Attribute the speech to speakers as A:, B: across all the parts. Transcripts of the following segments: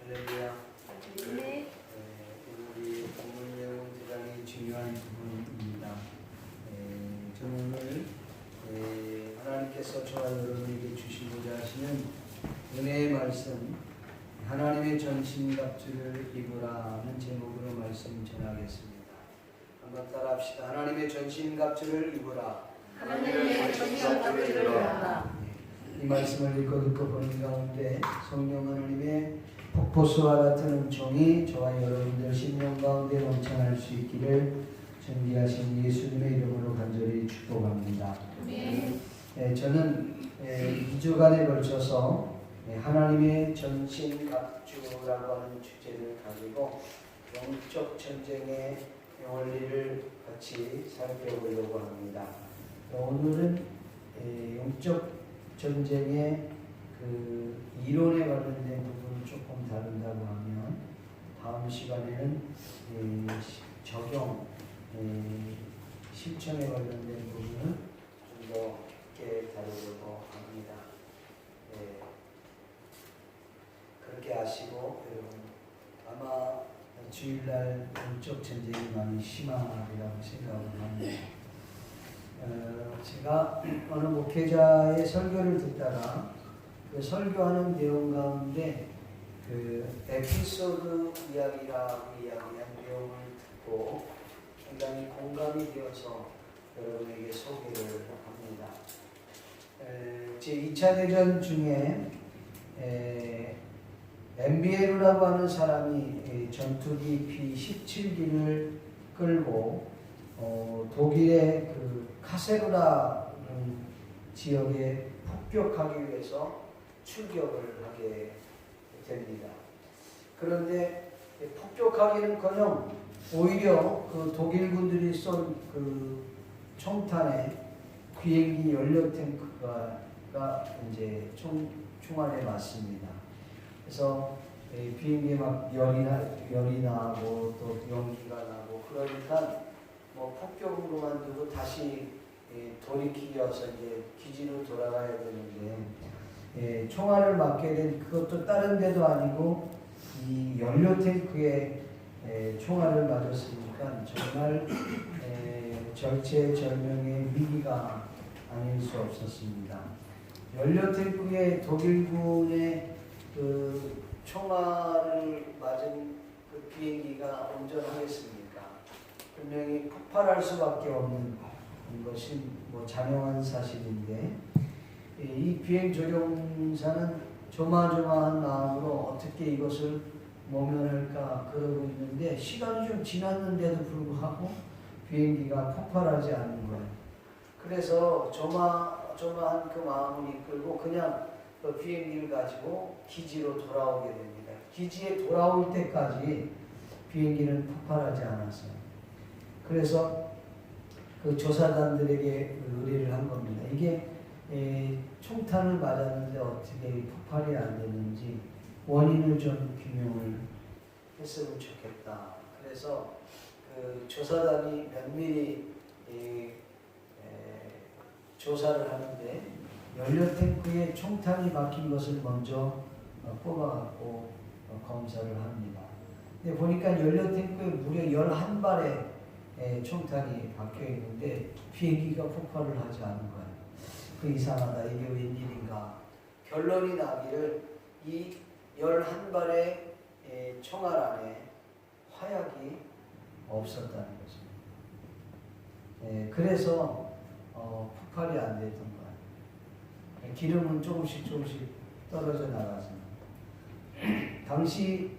A: 할렐루야.
B: 네.
A: 우리 본문 내용 대단히 중요한 부분입니다. 저는 오늘 하나님께서 저와 여러분에게 주시고자 하시는 은혜의 말씀, 하나님의 전신갑주를 입으라는 제목으로 말씀 전하겠습니다. 한번 따라합시다. 하나님의 전신갑주를 입으라.
B: 하나님의 전신갑주를 입으라.
A: 이 말씀을 읽고 듣고 보는 가운데 성령 하나님의 폭포수와 같은 은총이 저와 여러분들 심령 가운데 넘쳐날 수 있기를 존귀하신 예수님의 이름으로 간절히 축복합니다. 저는 2주간에 걸쳐서 하나님의 전신갑주라고 하는 주제를 가지고 영적 전쟁의 원리를 같이 살펴보려고 합니다. 오늘은 영적 전쟁의 그 이론에 관련된 부분을 조금 다룬다고 하면 다음 시간에는 적용, 실천에 관련된 부분을 좀 더 깊게 다루려고 합니다. 그렇게 아시고 여러분 아마 주일날 영적 전쟁이 많이 심하리라고 생각을 합니다. 제가 어느 목회자의 설교를 듣다가 그 설교하는 내용 가운데 그 에피소드 이야기라고 이야기한 내용을 듣고 굉장히 공감이 되어서 여러분에게 소개를 합니다. 제2차 대전 중에 엠비에루라고 하는 사람이 전투기 B-17기를 끌고 독일의 그 카세루라는 지역에 폭격하기 위해서 출격을 하게 됩니다. 그런데 폭격하기는커녕 오히려 그 독일군들이 쏜 그 총탄에 비행기 연료 탱크가 이제 총알에 맞습니다. 그래서 비행기에 막 열이 나고 또 연기가 나고 그러니까 뭐 폭격으로만 두고 다시 돌이키기 위해서 이제 기지로 돌아가야 되는데 총알을 맞게 된 그것도 다른 데도 아니고 이 연료 탱크에 총알을 맞았으니까 정말 절체절명의 위기가 아닐 수 없었습니다. 연료 탱크에 독일군의 그 총알을 맞은 그 비행기가 운전하겠습니까? 분명히 폭발할 수밖에 없는 것이 뭐 자명한 사실인데 이 비행 조종사는 조마조마한 마음으로 어떻게 이것을 모면할까 그러고 있는데 시간이 좀 지났는데도 불구하고 비행기가 폭발하지 않는 거예요. 그래서 조마조마한 그 마음을 이끌고 그냥 그 비행기를 가지고 기지로 돌아오게 됩니다. 기지에 돌아올 때까지 비행기는 폭발하지 않았어요. 그래서 그 조사단들에게 의뢰를 한 겁니다. 이게 총탄을 맞았는데 어떻게 폭발이 안 되는지 원인을 좀 규명을 했으면 좋겠다. 그래서 그 조사단이 면밀히 조사를 하는데 연료 탱크에 총탄이 박힌 것을 먼저 뽑아갖고 검사를 합니다. 근데 보니까 연료 탱크에 무려 11발의 총탄이 박혀 있는데 비행기가 폭발을 하지 않은 거예요. 그 이상하다. 이게 웬일인가. 결론이 나기를 이 11발의 총알 안에 화약이 없었다는 것입니다. 그래서 폭발이 안 됐던 거예요. 기름은 조금씩 떨어져 나갔습니다. 당시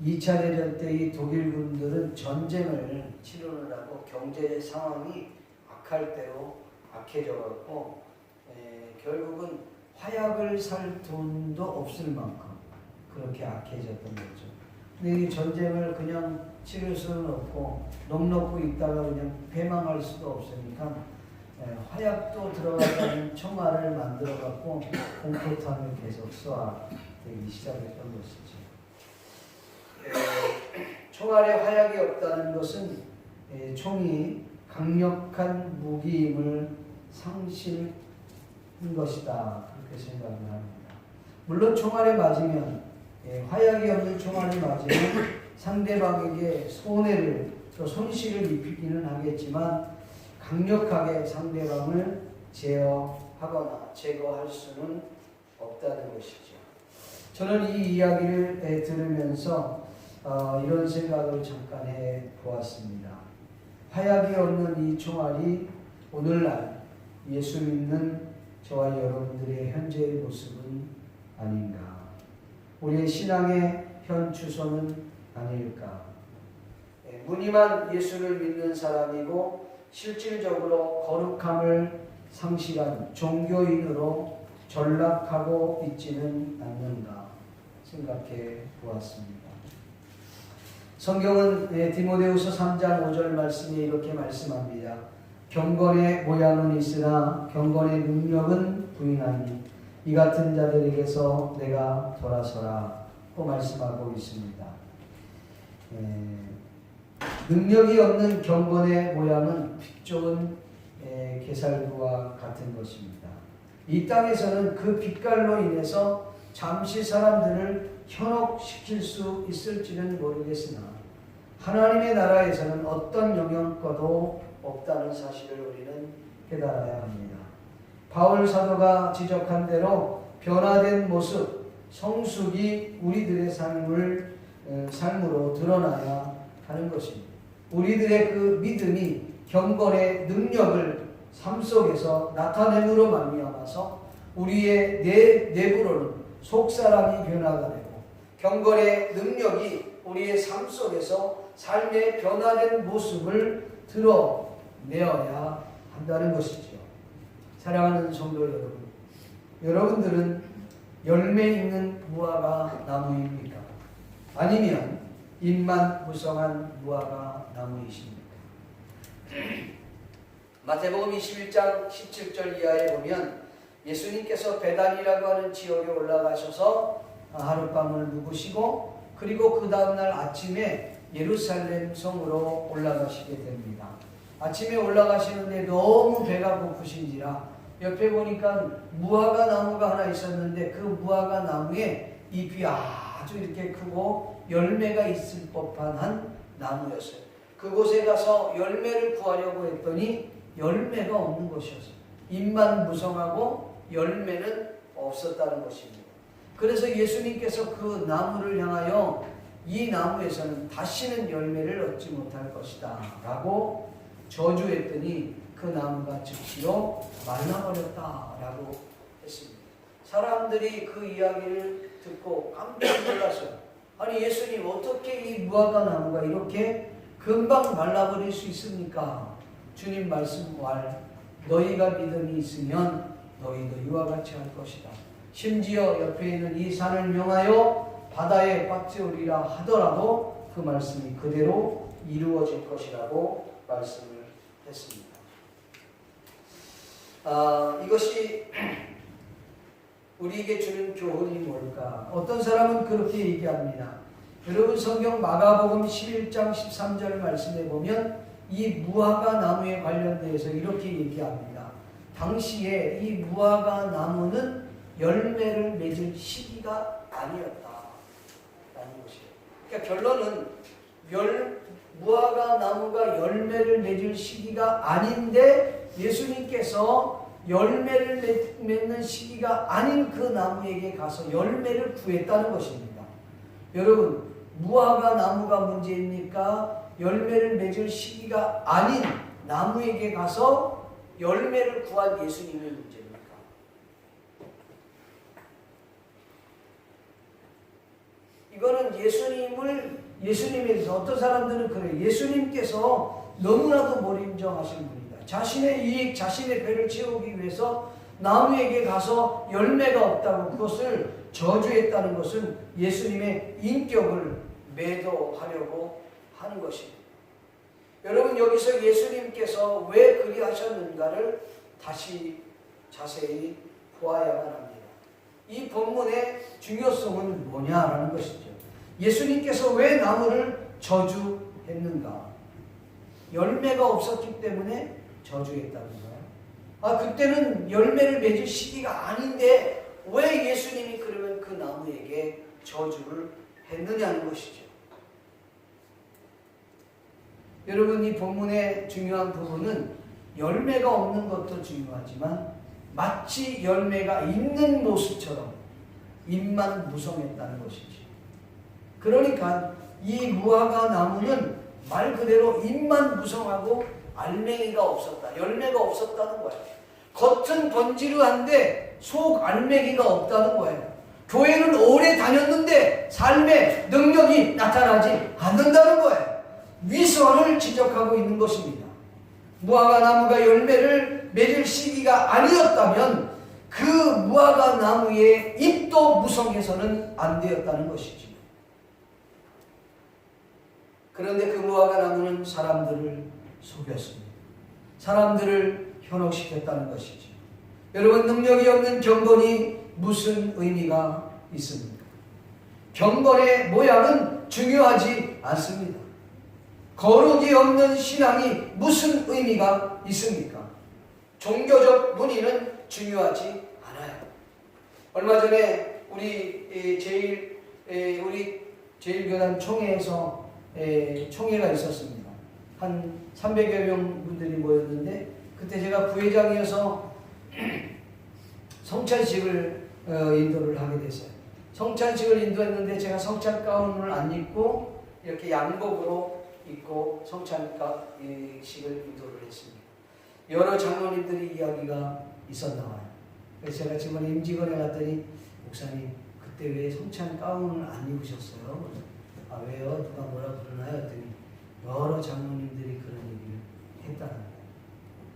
A: 2차 대전 때 이 독일군들은 전쟁을 치르느라고 경제 상황이 악할 대로 악해져 갖고 결국은 화약을 살 돈도 없을 만큼 그렇게 악해졌던 거죠. 근데 이 전쟁을 그냥 치를 수는 없고 넋놓고 있다가 그냥 패망할 수도 없으니까 화약도 들어가는 총알을 만들어 갖고 공포탄을 계속 쏘아대기 시작했던 것이죠. 총알에 화약이 없다는 것은 총이 강력한 무기임을 상실한 것이다. 그렇게 생각을 합니다. 물론 총알에 맞으면 화약이 없는 총알을 맞으면 상대방에게 손해를 또 손실을 입히기는 하겠지만 강력하게 상대방을 제어하거나 제거할 수는 없다는 것이죠. 저는 이 이야기를 들으면서 이런 생각을 잠깐 해보았습니다. 화약이 없는 이 총알이 오늘날 예수 믿는 저와 여러분들의 현재의 모습은 아닌가? 우리의 신앙의 현 주소는 아닐까? 무늬만 예수를 믿는 사람이고 실질적으로 거룩함을 상실한 종교인으로 전락하고 있지는 않는가 생각해 보았습니다. 성경은 디모데후서 3장 5절 말씀에 이렇게 말씀합니다. 경건의 모양은 있으나 경건의 능력은 부인하니 이 같은 자들에게서 내가 돌아서라고 말씀하고 있습니다. 능력이 없는 경건의 모양은 빛 좋은 게살구와 같은 것입니다. 이 땅에서는 그 빛깔로 인해서 잠시 사람들을 현혹시킬 수 있을지는 모르겠으나 하나님의 나라에서는 어떤 영향과도 없다는 사실을 우리는 깨달아야 합니다. 바울 사도가 지적한 대로 변화된 모습, 성숙이 우리들의 삶으로 드러나야 하는 것입니다. 우리들의 그 믿음이 경건의 능력을 삶 속에서 나타냄으로 말미암아서 우리의 내부로는 속사람이 변화가 되고 경건의 능력이 우리의 삶 속에서 삶의 변화된 모습을 드러내어야 한다는 것이죠. 사랑하는 성도 여러분, 여러분들은 열매 있는 무화과 나무입니까? 아니면 잎만 무성한 무화과 나무이십니까? 마태복음 21장 17절 이하에 보면 예수님께서 베단이라고 하는 지역에 올라가셔서 하룻밤을 묵으시고 그리고 그 다음날 아침에 예루살렘 성으로 올라가시게 됩니다. 아침에 올라가시는데 너무 배가 고프신지라 옆에 보니까 무화과 나무가 하나 있었는데 그 무화과 나무에 잎이 아주 이렇게 크고 열매가 있을 법한 한 나무였어요. 그곳에 가서 열매를 구하려고 했더니 열매가 없는 것이었어요. 잎만 무성하고 열매는 없었다는 것입니다. 그래서 예수님께서 그 나무를 향하여 이 나무에서는 다시는 열매를 얻지 못할 것이다 라고 저주했더니 그 나무가 즉시로 말라버렸다라고 했습니다. 사람들이 그 이야기를 듣고 깜짝 놀랐어요. 아니 예수님 어떻게 이 무화과 나무가 이렇게 금방 말라버릴 수 있습니까? 주님 말씀 너희가 믿음이 있으면 너희도 이와 같이 할 것이다. 심지어 옆에 있는 이 산을 명하여 바다에 빠뜨리라 하더라도 그 말씀이 그대로 이루어질 것이라고 말씀을 했습니다. 이것이 우리에게 주는 교훈이 뭘까? 어떤 사람은 그렇게 얘기합니다. 여러분 성경 마가복음 11장 13절 말씀에 보면 이 무화과 나무에 관련돼서 이렇게 얘기합니다. 당시에 이 무화과 나무는 열매를 맺을 시기가 아니었다 라는 것이에요. 그러니까 결론은 무화과 나무가 열매를 맺을 시기가 아닌데 예수님께서 열매를 맺는 시기가 아닌 그 나무에게 가서 열매를 구했다는 것입니다. 여러분 무화과 나무가 문제입니까? 열매를 맺을 시기가 아닌 나무에게 가서 열매를 구한 예수님의 문제입니까? 이거는 예수님에 대해서 어떤 사람들은 그래요. 예수님께서 너무나도 몰인정하신 분이다. 자신의 이익, 자신의 배를 채우기 위해서 나무에게 가서 열매가 없다고 그것을 저주했다는 것은 예수님의 인격을 매도하려고 하는 것입니다. 여러분 여기서 예수님께서 왜 그리하셨는가를 다시 자세히 보아야만 합니다. 이 본문의 중요성은 뭐냐라는 것이죠. 예수님께서 왜 나무를 저주했는가? 열매가 없었기 때문에 저주했다는 거예요. 그때는 열매를 맺을 시기가 아닌데 왜 예수님이 그러면 그 나무에게 저주를 했느냐는 것이죠. 여러분, 이 본문의 중요한 부분은 열매가 없는 것도 중요하지만 마치 열매가 있는 모습처럼 잎만 무성했다는 것이지. 그러니까 이 무화과 나무는 말 그대로 잎만 무성하고 알맹이가 없었다. 열매가 없었다는 거예요. 겉은 번지르한데 속 알맹이가 없다는 거예요. 교회는 오래 다녔는데 삶의 능력이 나타나지 않는다는 거예요. 위선을 지적하고 있는 것입니다. 무화과 나무가 열매를 맺을 시기가 아니었다면 그 무화과 나무의 잎도 무성해서는 안 되었다는 것이죠. 그런데 그 무화과 나무는 사람들을 속였습니다. 사람들을 현혹시켰다는 것이죠. 여러분, 능력이 없는 경건이 무슨 의미가 있습니까? 경건의 모양은 중요하지 않습니다. 거룩이 없는 신앙이 무슨 의미가 있습니까? 종교적 문의는 중요하지 않아요. 얼마 전에 우리 제일교단 총회에서 총회가 있었습니다. 한 300여 명 분들이 모였는데 그때 제가 부회장이어서 성찬식을 인도를 하게 됐어요. 성찬식을 인도했는데 제가 성찬 가운을 안 입고 이렇게 양복으로 입고 성찬식을 인도를 했습니다. 여러 장로님들이 이야기가 있었나 봐요. 그래서 제가 지금 임직원에 갔더니 목사님 그때 왜 성찬 가운을 안 입으셨어요? 아 왜요? 누가 뭐라 그러나요? 했더니 여러 장로님들이 그런 얘기를 했다는 거예요.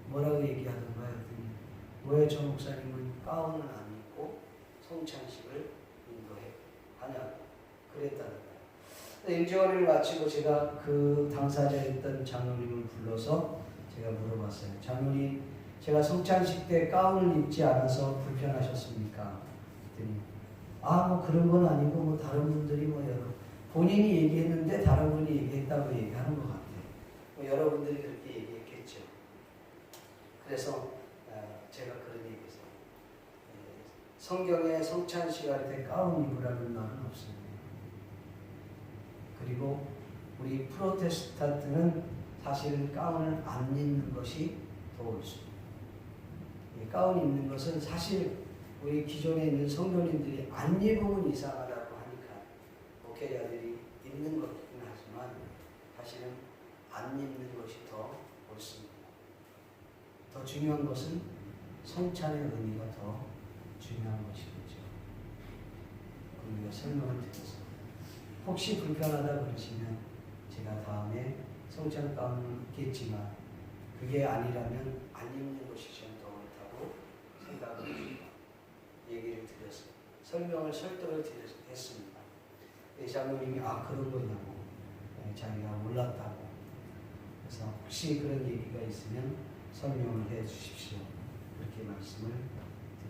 A: 뭐라고 얘기하던가요? 했더니 왜 저 목사님은 가운을 안 입고 성찬식을 인도해 하냐 그랬다는 거예요. 임직원을 마치고 제가 그 당사자였던 장로님을 불러서 제가 물어봤어요. 장로님, 제가 성찬식 때 가운을 입지 않아서 불편하셨습니까? 그랬더니 뭐 그런 건 아니고 뭐 다른 분들이 뭐 본인이 얘기했는데 다른 분이 얘기했다고 얘기하는 것 같아요. 뭐 여러분들이 그렇게 얘기했겠죠. 그래서 제가 그런 얘기했어요. 성경에 성찬식 할 때 가운 입으라는 말은 없습니다. 그리고 우리 프로테스탄트는 사실은 가운을 안 입는 것이 더 옳습니다. 가운 입는 것은 사실 우리 기존에 있는 성도님들이 안 입으면 이상하다고 하니까 목회자들이 입는 것이긴 하지만 사실은 안 입는 것이 더 옳습니다. 더 중요한 것은 성찬의 의미가 더 중요한 것이겠죠. 우리가 설명을 드렸습니다. 혹시 불편하다 그러시면 제가 다음에 성찬 가운을 입겠지만 그게 아니라면 안 입는 것이 좀 더 옳다고 생각을 합니다. 얘기를 드렸습니다. 설득을 했습니다. 장로님이 그런 거냐고 자기가 몰랐다고 그래서 혹시 그런 얘기가 있으면 설명을 해 주십시오. 그렇게 말씀을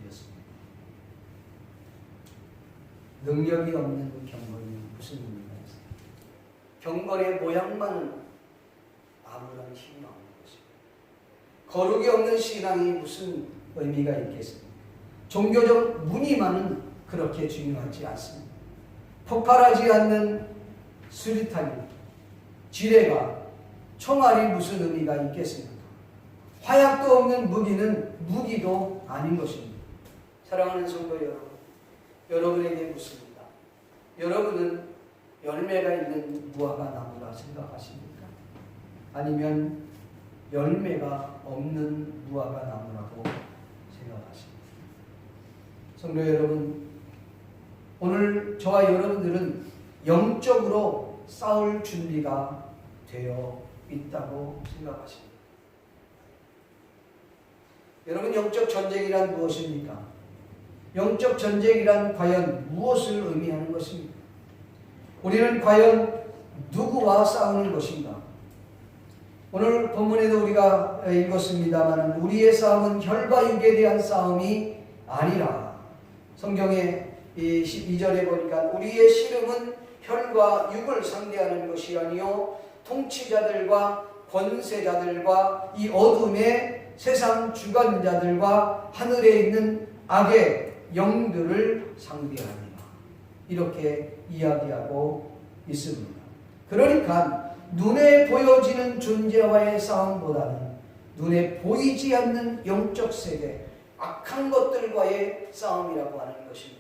A: 드렸습니다. 능력이 없는 경건이 무슨 의미가 있어요? 경건의 모양만 아무런 힘이 없는 것입니다. 거룩이 없는 신앙이 무슨 의미가 있겠습니까? 종교적 무늬만은 그렇게 중요하지 않습니다. 폭발하지 않는 수류탄이, 지뢰가, 총알이 무슨 의미가 있겠습니까? 화약도 없는 무기는 무기도 아닌 것입니다. 사랑하는 성도 여러분, 여러분에게 묻습니다. 여러분은 열매가 있는 무화과 나무라 생각하십니까? 아니면 열매가 없는 무화과 나무라고 생각하십니까? 성도 여러분, 오늘 저와 여러분들은 영적으로 싸울 준비가 되어 있다고 생각하십니다. 여러분, 영적 전쟁이란 무엇입니까? 영적 전쟁이란 과연 무엇을 의미하는 것입니까? 우리는 과연 누구와 싸우는 것인가? 오늘 본문에도 우리가 읽었습니다만 우리의 싸움은 혈과 육에 대한 싸움이 아니라 성경의 12절에 보니까 우리의 씨름은 혈과 육을 상대하는 것이 아니요 통치자들과 권세자들과 이 어둠의 세상 주관자들과 하늘에 있는 악의 영들을 상대합니다. 이렇게 이야기하고 있습니다. 그러니까 눈에 보여지는 존재와의 싸움보다는 눈에 보이지 않는 영적 세계, 악한 것들과의 싸움이라고 하는 것입니다.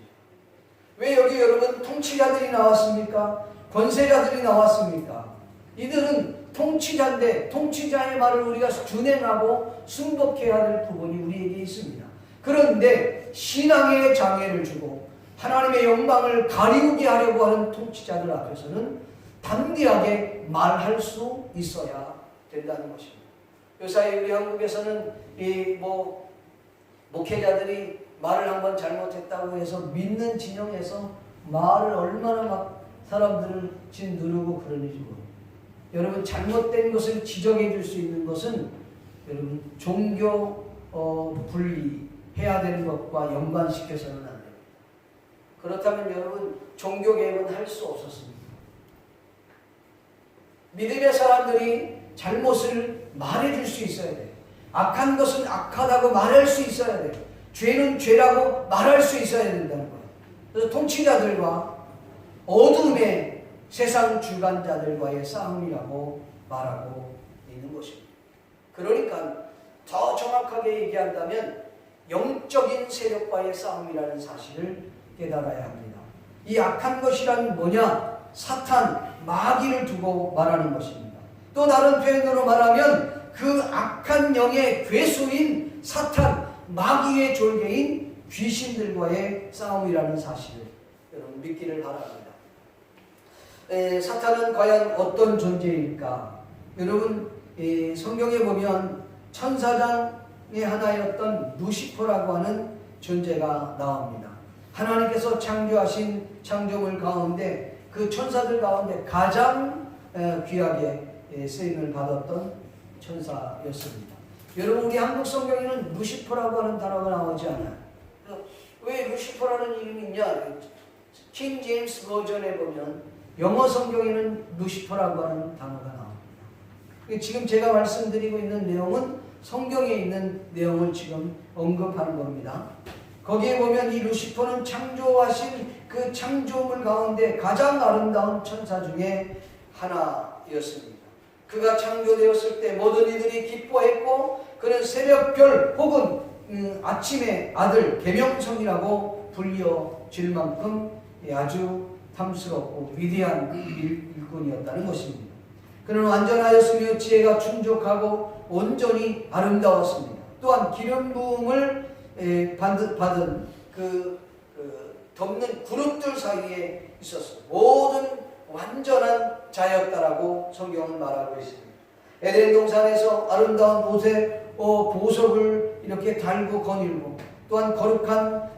A: 왜 여기 여러분 통치자들이 나왔습니까? 권세자들이 나왔습니까? 이들은 통치자인데 통치자의 말을 우리가 준행하고 순복해야 할 부분이 우리에게 있습니다. 그런데 신앙의 장애를 주고 하나님의 영광을 가리우게 하려고 하는 통치자들 앞에서는 담대하게 말할 수 있어야 된다는 것입니다. 요사이 우리 한국에서는 목회자들이 말을 한번 잘못했다고 해서 믿는 진영에서 말을 얼마나 막 사람들을 짓누르고 그러는지 모르겠어요. 여러분 잘못된 것을 지적해 줄 수 있는 것은 여러분 종교 분리해야 되는 것과 연관시켜서는 안 됩니다. 그렇다면 여러분 종교개혁은 할 수 없었습니다. 믿음의 사람들이 잘못을 말해줄 수 있어야 돼요. 악한 것은 악하다고 말할 수 있어야 돼요. 죄는 죄라고 말할 수 있어야 된다는 거예요. 그래서 통치자들과 어둠의 세상 주관자들과의 싸움이라고 말하고 있는 것입니다. 그러니까 더 정확하게 얘기한다면 영적인 세력과의 싸움이라는 사실을 깨달아야 합니다. 이 악한 것이란 뭐냐? 사탄, 마귀를 두고 말하는 것입니다. 또 다른 표현으로 말하면 그 악한 영의 괴수인 사탄, 마귀의 졸개인 귀신들과의 싸움이라는 사실을 여러분 믿기를 바랍니다. 사탄은 과연 어떤 존재일까? 여러분 성경에 보면 천사장의 하나였던 루시퍼라고 하는 존재가 나옵니다. 하나님께서 창조하신 창조물 가운데 그 천사들 가운데 가장 귀하게 쓰임을 받았던 천사였습니다. 여러분 우리 한국 성경에는 루시퍼라고 하는 단어가 나오지 않아요. 왜 루시퍼라는 이름이 있냐? 킹 제임스 버전에 보면 영어 성경에는 루시퍼라고 하는 단어가 나옵니다. 지금 제가 말씀드리고 있는 내용은 성경에 있는 내용을 지금 언급하는 겁니다. 거기에 보면 이 루시퍼는 창조하신 그 창조물 가운데 가장 아름다운 천사 중에 하나였습니다. 그가 창조되었을 때 모든 이들이 기뻐했고 그는 새벽별 혹은 아침의 아들 계명성이라고 불려질 만큼 아주 탐스럽고 위대한 일꾼이었다는 것입니다. 그는 완전하였으며 지혜가 충족하고 온전히 아름다웠습니다. 또한 기름 부음을 받은 덮는 그룹들 사이에 있었습니다. 모든 완전한 자였다라고 성경은 말하고 있습니다. 에덴 동산에서 아름다운 옷에 보석을 이렇게 달고 거닐고 또한 거룩한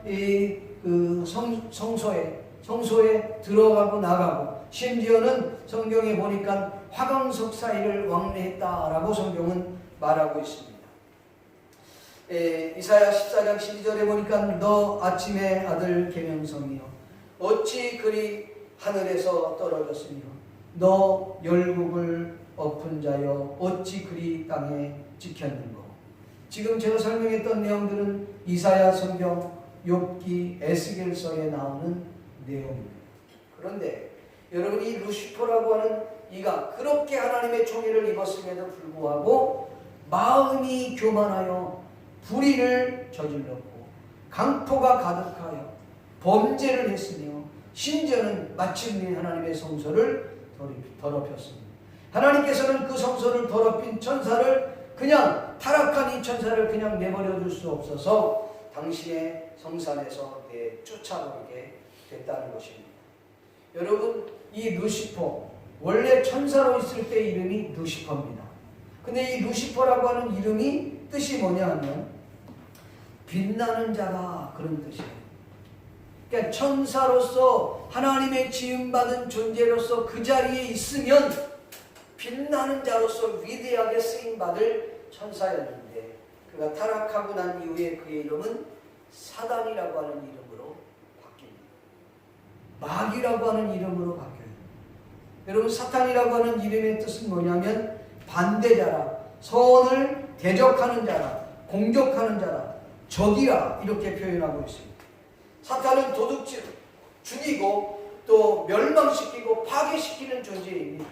A: 성소에 들어가고 나가고 심지어는 성경에 보니까 화강석 사이를 왕래했다라고 성경은 말하고 있습니다. 이사야 14장 12절에 보니까 너 아침의 아들 계명성이여 어찌 그리 하늘에서 떨어졌으며 너 열국을 엎은 자여 어찌 그리 땅에 찍혔는고. 지금 제가 설명했던 내용들은 이사야 성경, 욥기, 에스겔서에 나오는 내용입니다. 그런데 여러분 이 루시퍼라고 하는 이가 그렇게 하나님의 총애를 입었음에도 불구하고 마음이 교만하여 불의를 저질렀고 강포가 가득하여 범죄를 했으며 심지어는 마침내 하나님의 성소를 더럽혔습니다. 하나님께서는 그 성소를 더럽힌 천사를 그냥 타락한 이 천사를 그냥 내버려 둘 수 없어서 당신의 성산에서 쫓아버리게 됐다는 것입니다. 여러분 이 루시퍼 원래 천사로 있을 때 이름이 루시퍼입니다. 근데 이 루시퍼라고 하는 이름이 뜻이 뭐냐 하면 빛나는 자다 그런 뜻이에요. 그러니까 천사로서 하나님의 지음받은 존재로서 그 자리에 있으면 빛나는 자로서 위대하게 쓰임받을 천사였는데 그가 타락하고 난 이후에 그의 이름은 사단이라고 하는 이름으로 바뀝니다. 마귀라고 하는 이름으로 바뀌어요. 여러분 사탄이라고 하는 이름의 뜻은 뭐냐면 반대자라, 선을 대적하는 자라, 공격하는 자라, 적이라 이렇게 표현하고 있습니다. 사탄은 도둑질, 죽이고 또 멸망시키고 파괴시키는 존재입니다.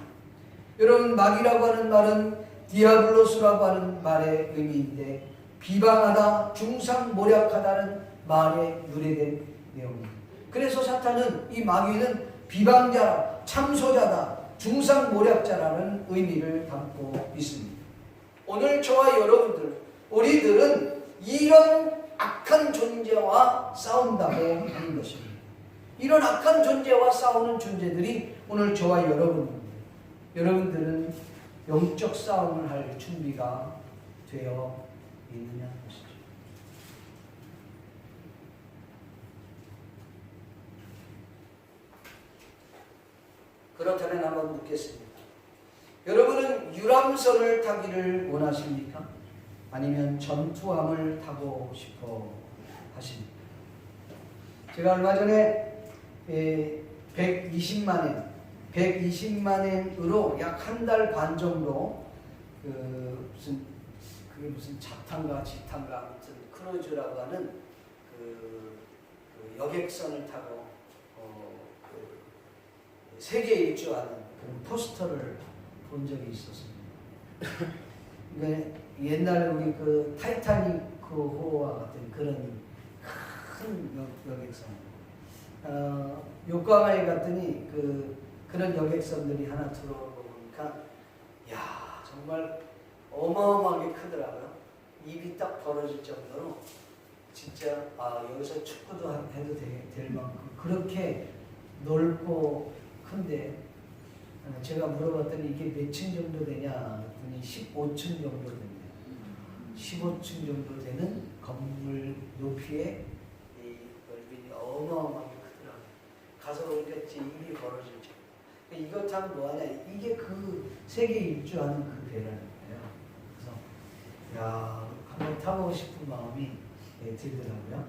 A: 여러분, 마귀라고 하는 말은 디아블로스라고 하는 말의 의미인데 비방하다, 중상모략하다는 말에 유래된 내용입니다. 그래서 사탄은, 이 마귀는 비방자라, 참소자다, 중상모략자라는 의미를 담고 있습니다. 오늘 저와 여러분들, 우리들은 이런 악한 존재와 싸운다고 하는 것입니다. 이런 악한 존재와 싸우는 존재들이 오늘 저와 여러분입니다. 여러분들은 영적 싸움을 할 준비가 되어 있느냐 것이죠. 그렇다면 한번 묻겠습니다. 여러분은 유람선을 타기를 원하십니까? 아니면 전투함을 타고 싶어 하십니까? 제가 얼마 전에 120만 엔으로 약 한 달 반 정도 그게 무슨 자탄가 지탄가 아무튼 크루즈라고 하는 그 여객선을 타고 세계 일주하는 그런 포스터를 본 적이 있었습니다. 그러니까 옛날에 우리 그 타이타닉 호와 같은 그런 큰 여객선. 요코하마에 갔더니 그런 여객선들이 하나 들어오니까 야, 정말 어마어마하게 크더라고요. 입이 딱 벌어질 정도로 진짜 여기서 축구도 해도 될 만큼 그렇게 넓고 큰데, 제가 물어봤더니 이게 몇 층 정도 되냐 했더니 15층 정도 됩니다. 15층 정도 되는 건물 높이의 이 넓이니 어마어마하게 크더라고요. 가서 보니까 입이 벌어질 정도. 이거 타면 뭐하냐, 이게 그 세계 일주하는 그 배라는 거예요. 그래서 야, 한번 타보고 싶은 마음이 들더라고요.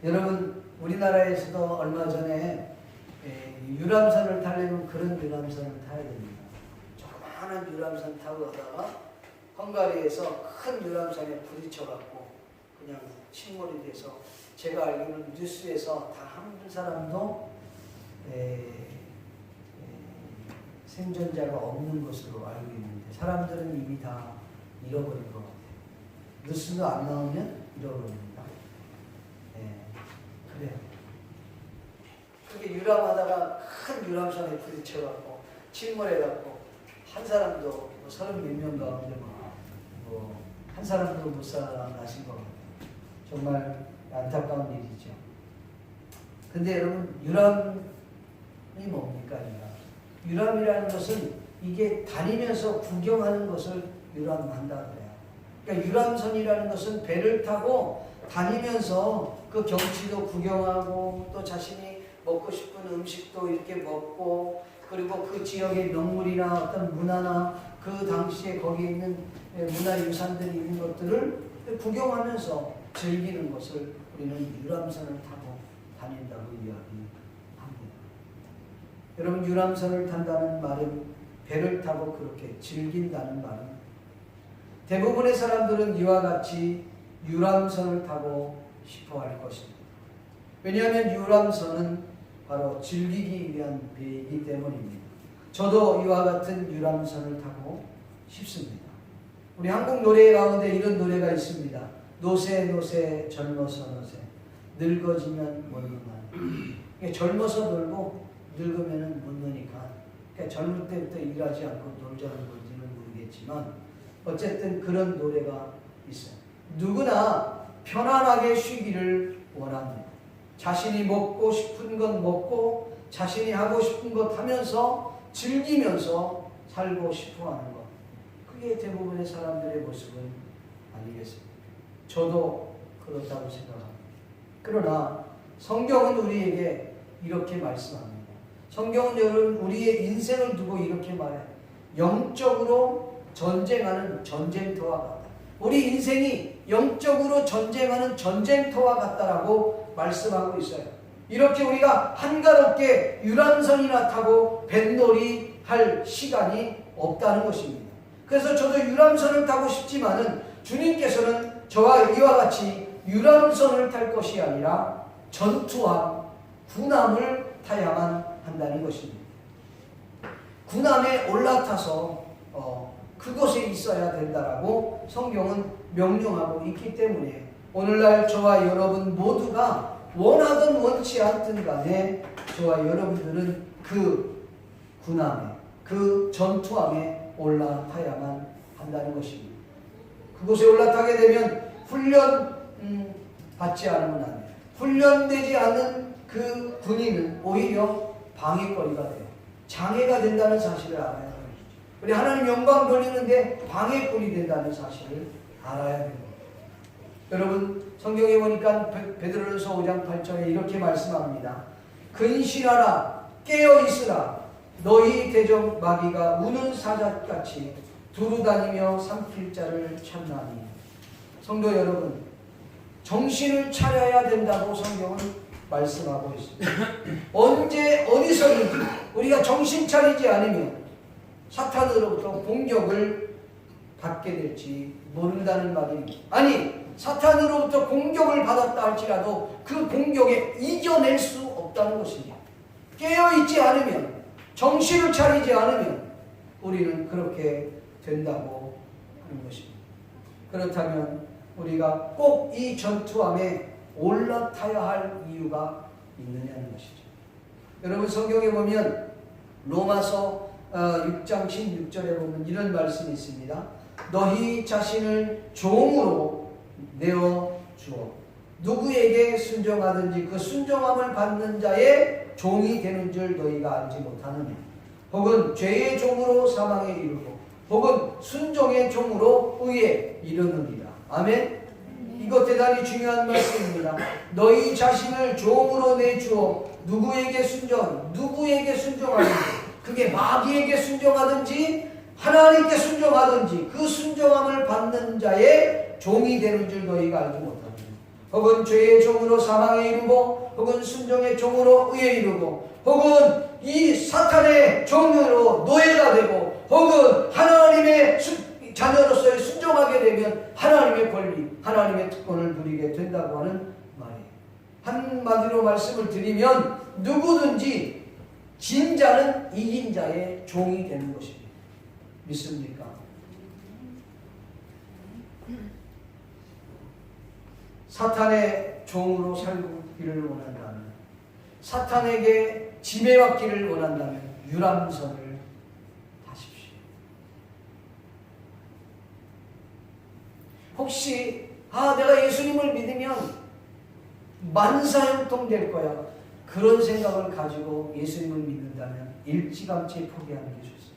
A: 여러분, 우리나라에서도 얼마 전에 유람선을 타려면 그런 유람선을 타야 됩니다. 조그마한 유람선 타고 가다가 헝가리에서 큰 유람선에 부딪혀갖고 그냥 침몰이 돼서, 제가 알기로는 뉴스에서 다 한 사람도 생존자가 없는 것으로 알고 있는데, 사람들은 이미 다 잃어버린 것 같아요. 뉴스도 안 나오면 잃어버립니다. 그래요. 그게 유람하다가 큰 유람선에 부딪혀갖고 침몰해갖고 한 사람도 30몇 명 가운데 한 사람도 못 살아나신 것 같아요. 정말 안타까운 일이죠. 근데 여러분, 유람이 뭡니까? 유람이라는 것은 이게 다니면서 구경하는 것을 유람한다 그래요. 그러니까 유람선이라는 것은 배를 타고 다니면서 그 경치도 구경하고 또 자신이 먹고 싶은 음식도 이렇게 먹고, 그리고 그 지역의 명물이나 어떤 문화나 그 당시에 거기에 있는 문화유산들이 있는 것들을 구경하면서 즐기는 것을 우리는 유람선을 타고 다닌다고 이야기합니다. 여러분, 유람선을 탄다는 말은 배를 타고 그렇게 즐긴다는 말입니다. 대부분의 사람들은 이와 같이 유람선을 타고 싶어 할 것입니다. 왜냐하면 유람선은 바로 즐기기 위한 배이기 때문입니다. 저도 이와 같은 유람선을 타고 싶습니다. 우리 한국 노래 가운데 이런 노래가 있습니다. 노새 노새 젊어서 노새 늙어지면 못 노나. 젊어서 놀고 늙으면 못 노니까, 그러니까 젊을 때부터 일하지 않고 놀자는 건지는 모르겠지만 어쨌든 그런 노래가 있어요. 누구나 편안하게 쉬기를 원합니다. 자신이 먹고 싶은 것 먹고 자신이 하고 싶은 것 하면서 즐기면서 살고 싶어 하는 것. 그게 대부분의 사람들의 모습은 아니겠습니까? 저도 그렇다고 생각합니다. 그러나 성경은 우리에게 이렇게 말씀합니다. 성경은 여러분, 우리의 인생을 두고 이렇게 말해요. 영적으로 전쟁하는 전쟁터와 같다. 우리 인생이 영적으로 전쟁하는 전쟁터와 같다라고 말씀하고 있어요. 이렇게 우리가 한가롭게 유람선이나 타고 뱃놀이 할 시간이 없다는 것입니다. 그래서 저도 유람선을 타고 싶지만은 주님께서는 저와 이와 같이 유람선을 탈 것이 아니라 전투함, 군함을 타야만 한다는 것입니다. 군함에 올라타서 그곳에 있어야 된다라고 성경은 명령하고 있기 때문에 오늘날 저와 여러분 모두가 원하든 원치 않든 간에 저와 여러분들은 그 군함에, 그 전투함에 올라타야만 한다는 것입니다. 그곳에 올라타게 되면 훈련 받지 않으면 안 돼요. 훈련되지 않은 그 군인은 오히려 방해거리가 돼요. 장애가 된다는 사실을 알아야 돼요. 우리 하나님 영광 돌리는데 방해꾼이 된다는 사실을 알아야 됩니다. 여러분 성경에 보니까 베드로전서 5장 8절에 이렇게 말씀합니다. 근신하라 깨어있으라 너희 대적 마귀가 우는 사자같이 두루다니며 삼킬 자를 찾나니. 성도 여러분 정신을 차려야 된다고 성경은 말씀하고 있습니다. 언제 어디서든지 우리가 정신 차리지 않으면 사탄으로부터 공격을 받게 될지 모른다는 말입니다. 아니 사탄으로부터 공격을 받았다 할지라도 그 공격에 이겨낼 수 없다는 것입니다. 깨어있지 않으면 정신을 차리지 않으면 우리는 그렇게 된다고 하는 것입니다. 그렇다면 우리가 꼭 이 전투함에 올라타야 할 이유가 있느냐는 것이죠. 여러분 성경에 보면 로마서 6장 16절에 보면 이런 말씀이 있습니다. 너희 자신을 종으로 내어주어 누구에게 순종하든지 그 순종함을 받는 자의 종이 되는 줄 너희가 알지 못하느냐. 혹은 죄의 종으로 사망에 이르고 혹은 순종의 종으로 의에 이르느니라. 아멘. 이것 대단히 중요한 말씀입니다. 너희 자신을 종으로 내주어 누구에게 순종하든지 그게 마귀에게 순종하든지 하나님께 순종하든지 그 순종함을 받는 자의 종이 되는 줄 너희가 알지 못하느냐. 혹은 죄의 종으로 사망에 이르고 혹은 순종의 종으로 의에 이르고 혹은 이 사탄의 종으로 노예가 되고 혹은 하나님의 자녀로서의 순종하게 되면 하나님의 권리, 하나님의 특권을 누리게 된다고 하는 말이에요. 한마디로 말씀을 드리면 누구든지 진 자는 이긴 자의 종이 되는 것입니다. 믿습니까? 사탄의 종으로 살기를 원한다면, 사탄에게 지배받기를 원한다면 유람선을 타십시오. 혹시 내가 예수님을 믿으면 만사형통 될 거야, 그런 생각을 가지고 예수님을 믿는다면 일찌감치 포기하는 게 좋습니다.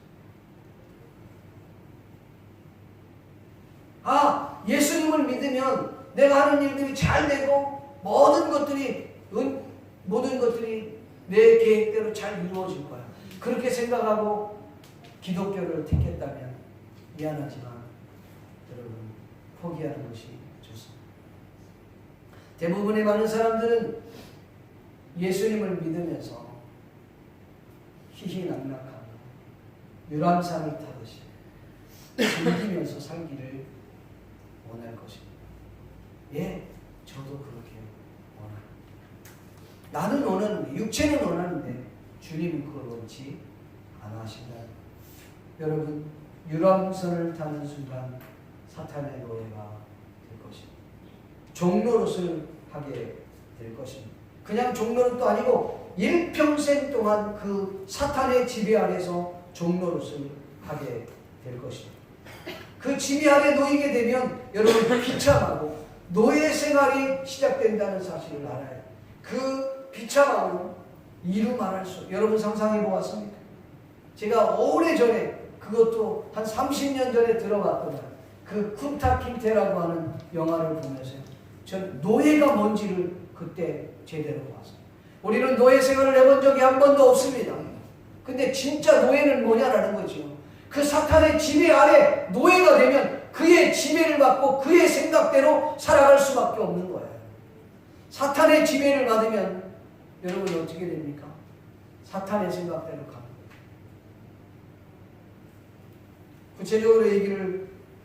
A: 예수님을 믿으면 내가 하는 일들이 잘 되고 모든 것들이 내 계획대로 잘 이루어질 거야, 그렇게 생각하고 기독교를 택했다면 미안하지만 여러분 포기하는 것이 좋습니다. 대부분의 많은 사람들은 예수님을 믿으면서 희희낙낙하고 유람선을 타듯이 즐기면서 살기를 원할 것입니다. 예, 저도 그렇게 원합니다. 나는 원하는데, 육체는 원하는데 주님은 그걸 원치 않아 하신다. 여러분, 유람선을 타는 순간 사탄의 노예가 될 것입니다. 종노릇을 하게 될 것입니다. 그냥 종노릇도 아니고 일평생 동안 그 사탄의 지배 아래서 종노릇을 하게 될 것입니다. 그 지배 아래 놓이게 되면 여러분 비참하고 노예 생활이 시작된다는 사실을 알아야 해요. 그 비참함은 이루 말할 수 없어요. 여러분 상상해 보았습니까? 제가 오래전에, 그것도 한 30년 전에 들어봤거든요. 그 쿤타 킨테라고 하는 영화를 보면서 전 노예가 뭔지를 그때 제대로 봤어요. 우리는 노예 생활을 해본 적이 한 번도 없습니다. 근데 진짜 노예는 뭐냐라는 거죠. 그 사탄의 지배 아래 노예가 되면 그의 지배를 받고 그의 생각대로 살아갈 수밖에 없는 거예요. 사탄의 지배를 받으면 여러분 어떻게 됩니까? 사탄의 생각대로 갑니다. 구체적으로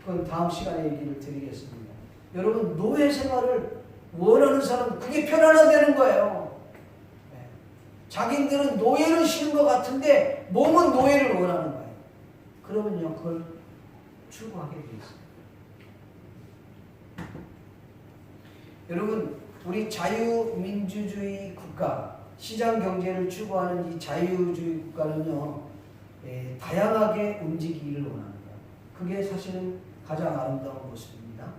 A: 그건 다음 시간에 얘기를 드리겠습니다. 여러분 노예 생활을 원하는 사람은 그게 편안하다는 거예요. 자기들은 노예는 싫은 것 같은데 몸은 노예를 원하는 거예요. 그러면요, 그걸 추구하게 돼 있어요. 여러분, 우리 자유민주주의 국가, 시장 경제를 추구하는 이 자유주의 국가는요, 다양하게 움직이기를 원하는 거예요. 그게 사실은 가장 아름다운 모습입니다.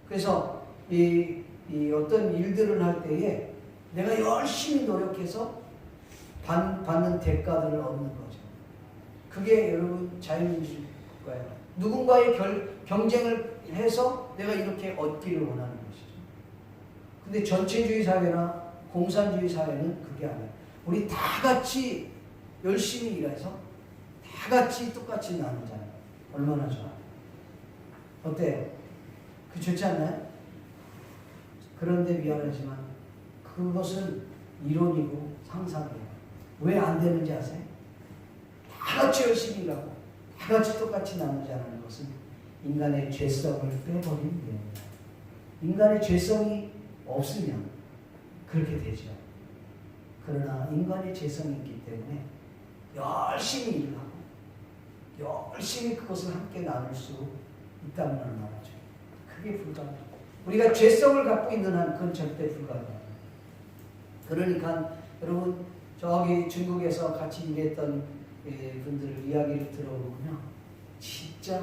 A: 그래서 이 어떤 일들을 할 때에 내가 열심히 노력해서 받는 대가들을 얻는 거죠. 그게 여러분 자유민주주의 국가예요. 누군가의 경쟁을 해서 내가 이렇게 얻기를 원하는 것이죠. 근데 전체주의 사회나 공산주의 사회는 그게 아니에요. 우리 다 같이 열심히 일해서 다 같이 똑같이 나누잖아요. 얼마나 좋아요. 어때요? 그 좋지 않나요? 그런데 미안하지만 그것은 이론이고 상상이에요. 왜 안 되는지 아세요? 다 같이 열심히 일하고 다 같이 똑같이 나누자는 것은 인간의 죄성을 빼버린 내용입니다. 인간의 죄성이 없으면 그렇게 되죠. 그러나 인간의 죄성이 있기 때문에 열심히 일을 하고 열심히 그것을 함께 나눌 수 있다는 말이죠. 그게 불가능해요. 우리가 죄성을 갖고 있는 한 그건 절대 불가능해요. 그러니까 여러분 저기 중국에서 같이 일했던 분들 이야기를 들어보면요, 진짜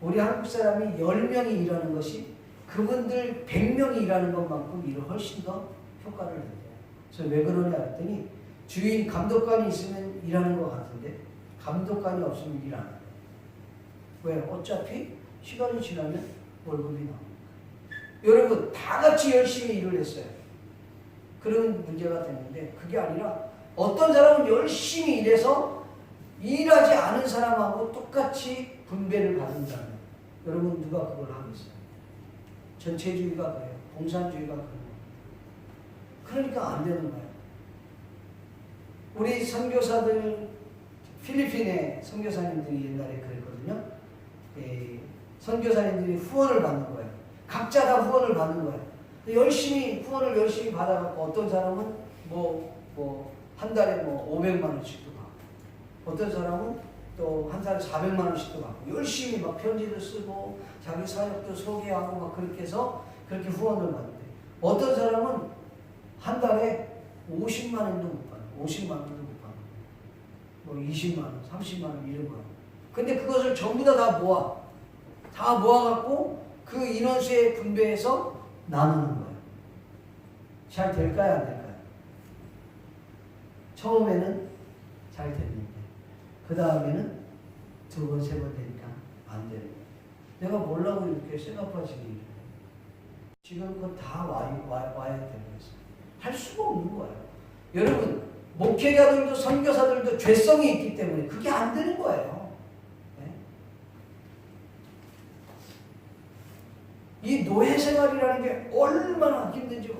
A: 우리 한국 사람이 10명이 일하는 것이 그분들 100명이 일하는 것만큼 일을 훨씬 더 효과를 낸대요. 그래서 왜 그러냐 했더니 주인 감독관이 있으면 일하는 것 같은데 감독관이 없으면 일 안 해요. 왜? 어차피 시간이 지나면 월급이 나옵니다. 여러분 다 같이 열심히 일을 했어요. 그런 문제가 되는데 그게 아니라 어떤 사람은 열심히 일해서 일하지 않은 사람하고 똑같이 분배를 받는다면 여러분 누가 그걸 하겠어요? 전체주의가 그래요. 공산주의가 그래요. 그러니까 안 되는 거예요. 우리 선교사들, 필리핀의 선교사님들이 옛날에 그랬거든요. 선교사님들이 후원을 받는 거예요. 각자 다 후원을 받는 거예요. 후원을 열심히 받아갖고 어떤 사람은 한 달에 500만 원씩도 받고 어떤 사람은 또 한 달에 400만 원씩도 받고 열심히 막 편지도 쓰고 자기 사역도 소개하고 막 그렇게 해서 그렇게 후원을 받는데 어떤 사람은 한 달에 50만 원도 못 받고 50만 원도 못 받고 20만 원, 30만 원 이런 거. 근데 그것을 전부 다 모아갖고 그 인원수에 분배해서 나누는 거예요. 잘 될까요? 안 될까요? 처음에는 잘 됐는데 그 다음에는 두 번, 세 번 되니까 안 되는 거예요. 내가 뭐라고 이렇게 쇠가빠지게 일을 해요. 지금 그건 다 와야 되고 있어요. 할 수가 없는 거예요. 여러분 목회자들도 선교사들도 죄성이 있기 때문에 그게 안 되는 거예요. 네? 이 노예 생활이라는 게 얼마나 힘든지.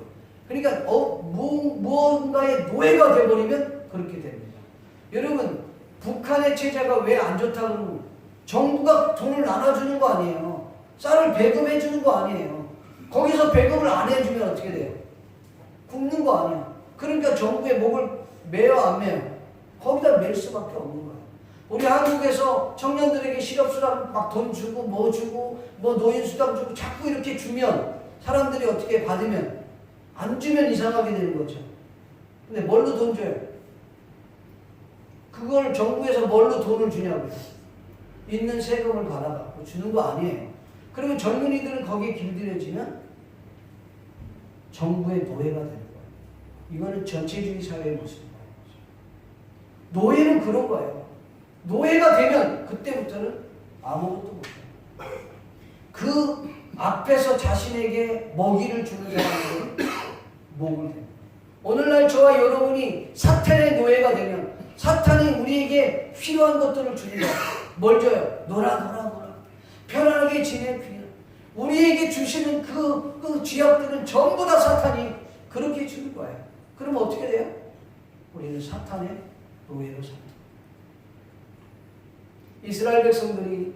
A: 그러니까 무언가의 노예가 되어버리면 그렇게 됩니다. 여러분 북한의 체제가 왜 안 좋다고 정부가 돈을 나눠주는 거 아니에요. 쌀을 배급해 주는 거 아니에요. 거기서 배급을 안 해주면 어떻게 돼요? 굶는 거 아니야. 그러니까 정부에 목을 매요 안 매요? 거기다 맬 수밖에 없는 거예요. 우리 한국에서 청년들에게 실업수당 막 돈 주고 뭐 주고 뭐 노인수당 주고 자꾸 이렇게 주면 사람들이 어떻게 받으면 안 주면 이상하게 되는 거죠. 근데 뭘로 돈 줘요? 그걸 정부에서 뭘로 돈을 주냐고요? 있는 세금을 받아갖고 주는 거 아니에요. 그리고 젊은이들은 거기에 길들여지면 정부의 노예가 되는 거예요. 이거는 전체주의 사회의 모습입니다. 노예는 그런 거예요. 노예가 되면 그때부터는 아무것도 못해요. 그 앞에서 자신에게 먹이를 주는 사람들은 목을 됩니다. 오늘날 저와 여러분이 사탄의 노예가 되면 사탄이 우리에게 필요한 것들을 주는 거예요. 뭘 줘요? 놀아. 편안하게 지내. 우리에게 주시는 그 지역들은 전부 다 사탄이 그렇게 주는 거예요. 그럼 어떻게 돼요? 우리는 사탄의 노예로 삽니다. 이스라엘 백성들이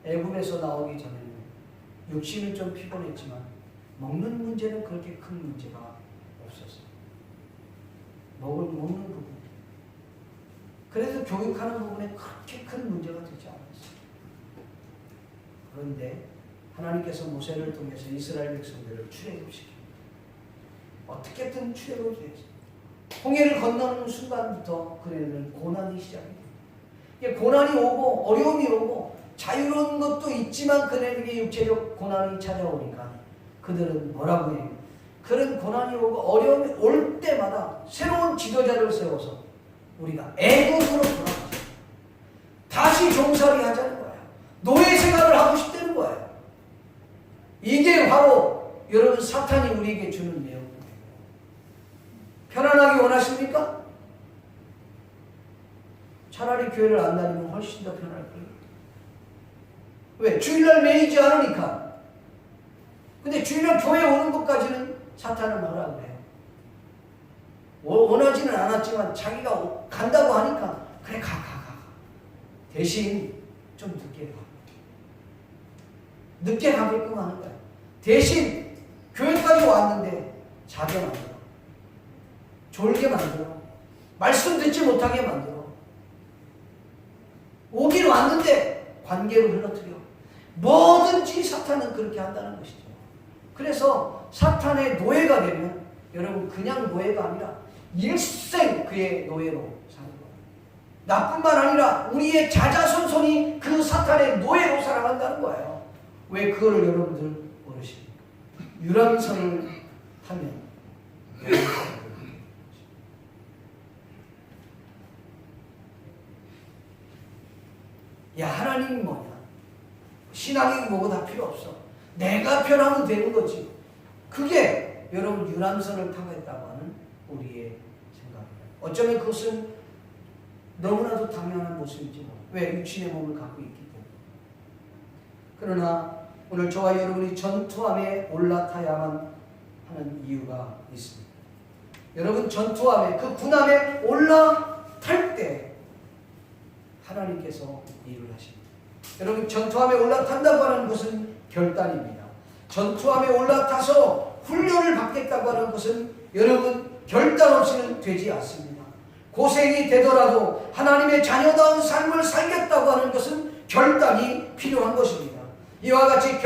A: 애굽에서 나오기 전에는 육신은 좀 피곤했지만 먹는 문제는 그렇게 큰 문제가 없었어요. 먹는 부분. 그래서 교육하는 부분에 그렇게 큰 문제가 되지 않았어요. 그런데 하나님께서 모세를 통해서 이스라엘 백성들을 출애굽시킵니다. 어떻게든 출애굽을 해야지. 홍해를 건너는 순간부터 그들은 고난이 시작입니다. 고난이 오고 어려움이 오고 자유로운 것도 있지만 그들에게 육체적 고난이 찾아오니까 그들은 뭐라고 해요? 그런 고난이 오고 어려움이 올 때마다 새로운 지도자를 세워서 우리가 애국으로 돌아가자. 다시 종살이 하자는 거예요. 노예 생활을 하고 싶다는 거예요. 이게 바로 여러분 사탄이 우리에게 주는 내용이에요. 편안하게 원하십니까? 차라리 교회를 안 다니면 훨씬 더 편할 거예요. 왜? 주일날 매이지 않으니까. 근데 주일날 교회 오는 것까지는 사탄은 뭐라고 해요? 원하지는 않았지만 자기가 간다고 하니까 그래 가. 대신 좀 늦게 가. 늦게 가게끔 하는 거야. 대신 교회까지 왔는데 자게 만들어. 졸게 만들어. 말씀 듣지 못하게 만들어. 오긴 왔는데 관계를 흘러뜨려. 뭐든지 사탄은 그렇게 한다는 것이죠. 그래서 사탄의 노예가 되면 여러분 그냥 노예가 아니라 일생 그의 노예로 사는 거예요. 나뿐만 아니라 우리의 자자손손이 그 사탄의 노예로 살아간다는 거예요. 왜 그거를 여러분들 모르십니까? 유람선을 타면 야 하나님이 뭐냐? 신앙이 뭐고 다 필요 없어. 내가 편하면 되는 거지. 그게 여러분 유람선을 타겠다고 하는 우리의 생각입니다. 어쩌면 그것은 너무나도 당연한 모습이지 뭐. 왜? 육신의 몸을 갖고 있기 때문에. 그러나 오늘 저와 여러분이 전투함에 올라타야만 하는 이유가 있습니다. 여러분 전투함에 그 군함에 올라탈 때 하나님께서 일을 하십니다. 여러분 전투함에 올라탄다고 하는 것은 결단입니다. 전투함에 올라타서 훈련을 받겠다고 하는 것은 여러분 결단 없이는 되지 않습니다. 고생이 되더라도 하나님의 자녀다운 삶을 살겠다고 하는 것은 결단이 필요한 것입니다. 이와 같이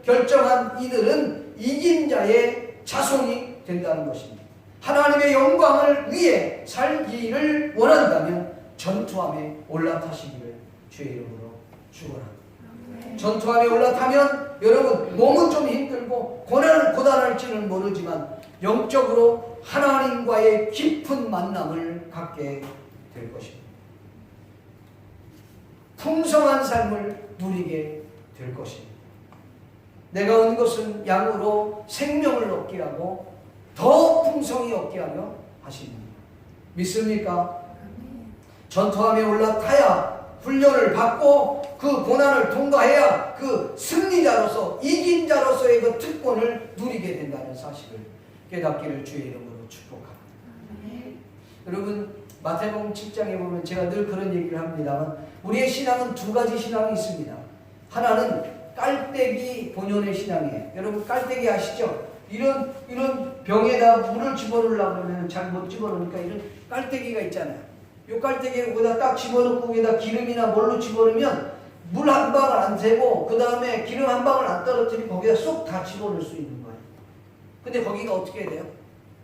A: 결정한 이들은 이긴 자의 자손이 된다는 것입니다. 하나님의 영광을 위해 살기를 원한다면 전투함에 올라타시기를 주의 이름으로 축원합니다. 전투함에 올라타면 여러분 몸은 좀 힘들고 고단할지는 모르지만 영적으로 하나님과의 깊은 만남을 갖게 될 것입니다. 풍성한 삶을 누리게 될 것입니다. 내가 온 것은 양으로 생명을 얻게 하고 더 풍성히 얻게 하려 하십니다. 믿습니까? 전투함에 올라타야 훈련을 받고 그 고난을 통과해야 그 승리자로서 이긴 자로서의 그 특권을 누리게 된다는 사실을 깨닫기를 주의 이름으로 축복합니다. 여러분 마태복음 7장에 보면 제가 늘 그런 얘기를 합니다만 우리의 신앙은 두 가지 신앙이 있습니다. 하나는 깔때기 본연의 신앙이에요. 여러분 깔때기 아시죠? 이런 병에다 물을 집어넣으려고 하면 잘 못 집어넣으니까 이런 깔때기가 있잖아요. 이 깔때기를 거기다 딱 집어넣고 거기다 기름이나 뭘로 집어넣으면 물 한 방울 안 새고 그 다음에 기름 한 방울 안 떨어뜨리고 거기다 쏙 다 집어넣을 수 있는 거예요. 근데 거기가 어떻게 해야 돼요?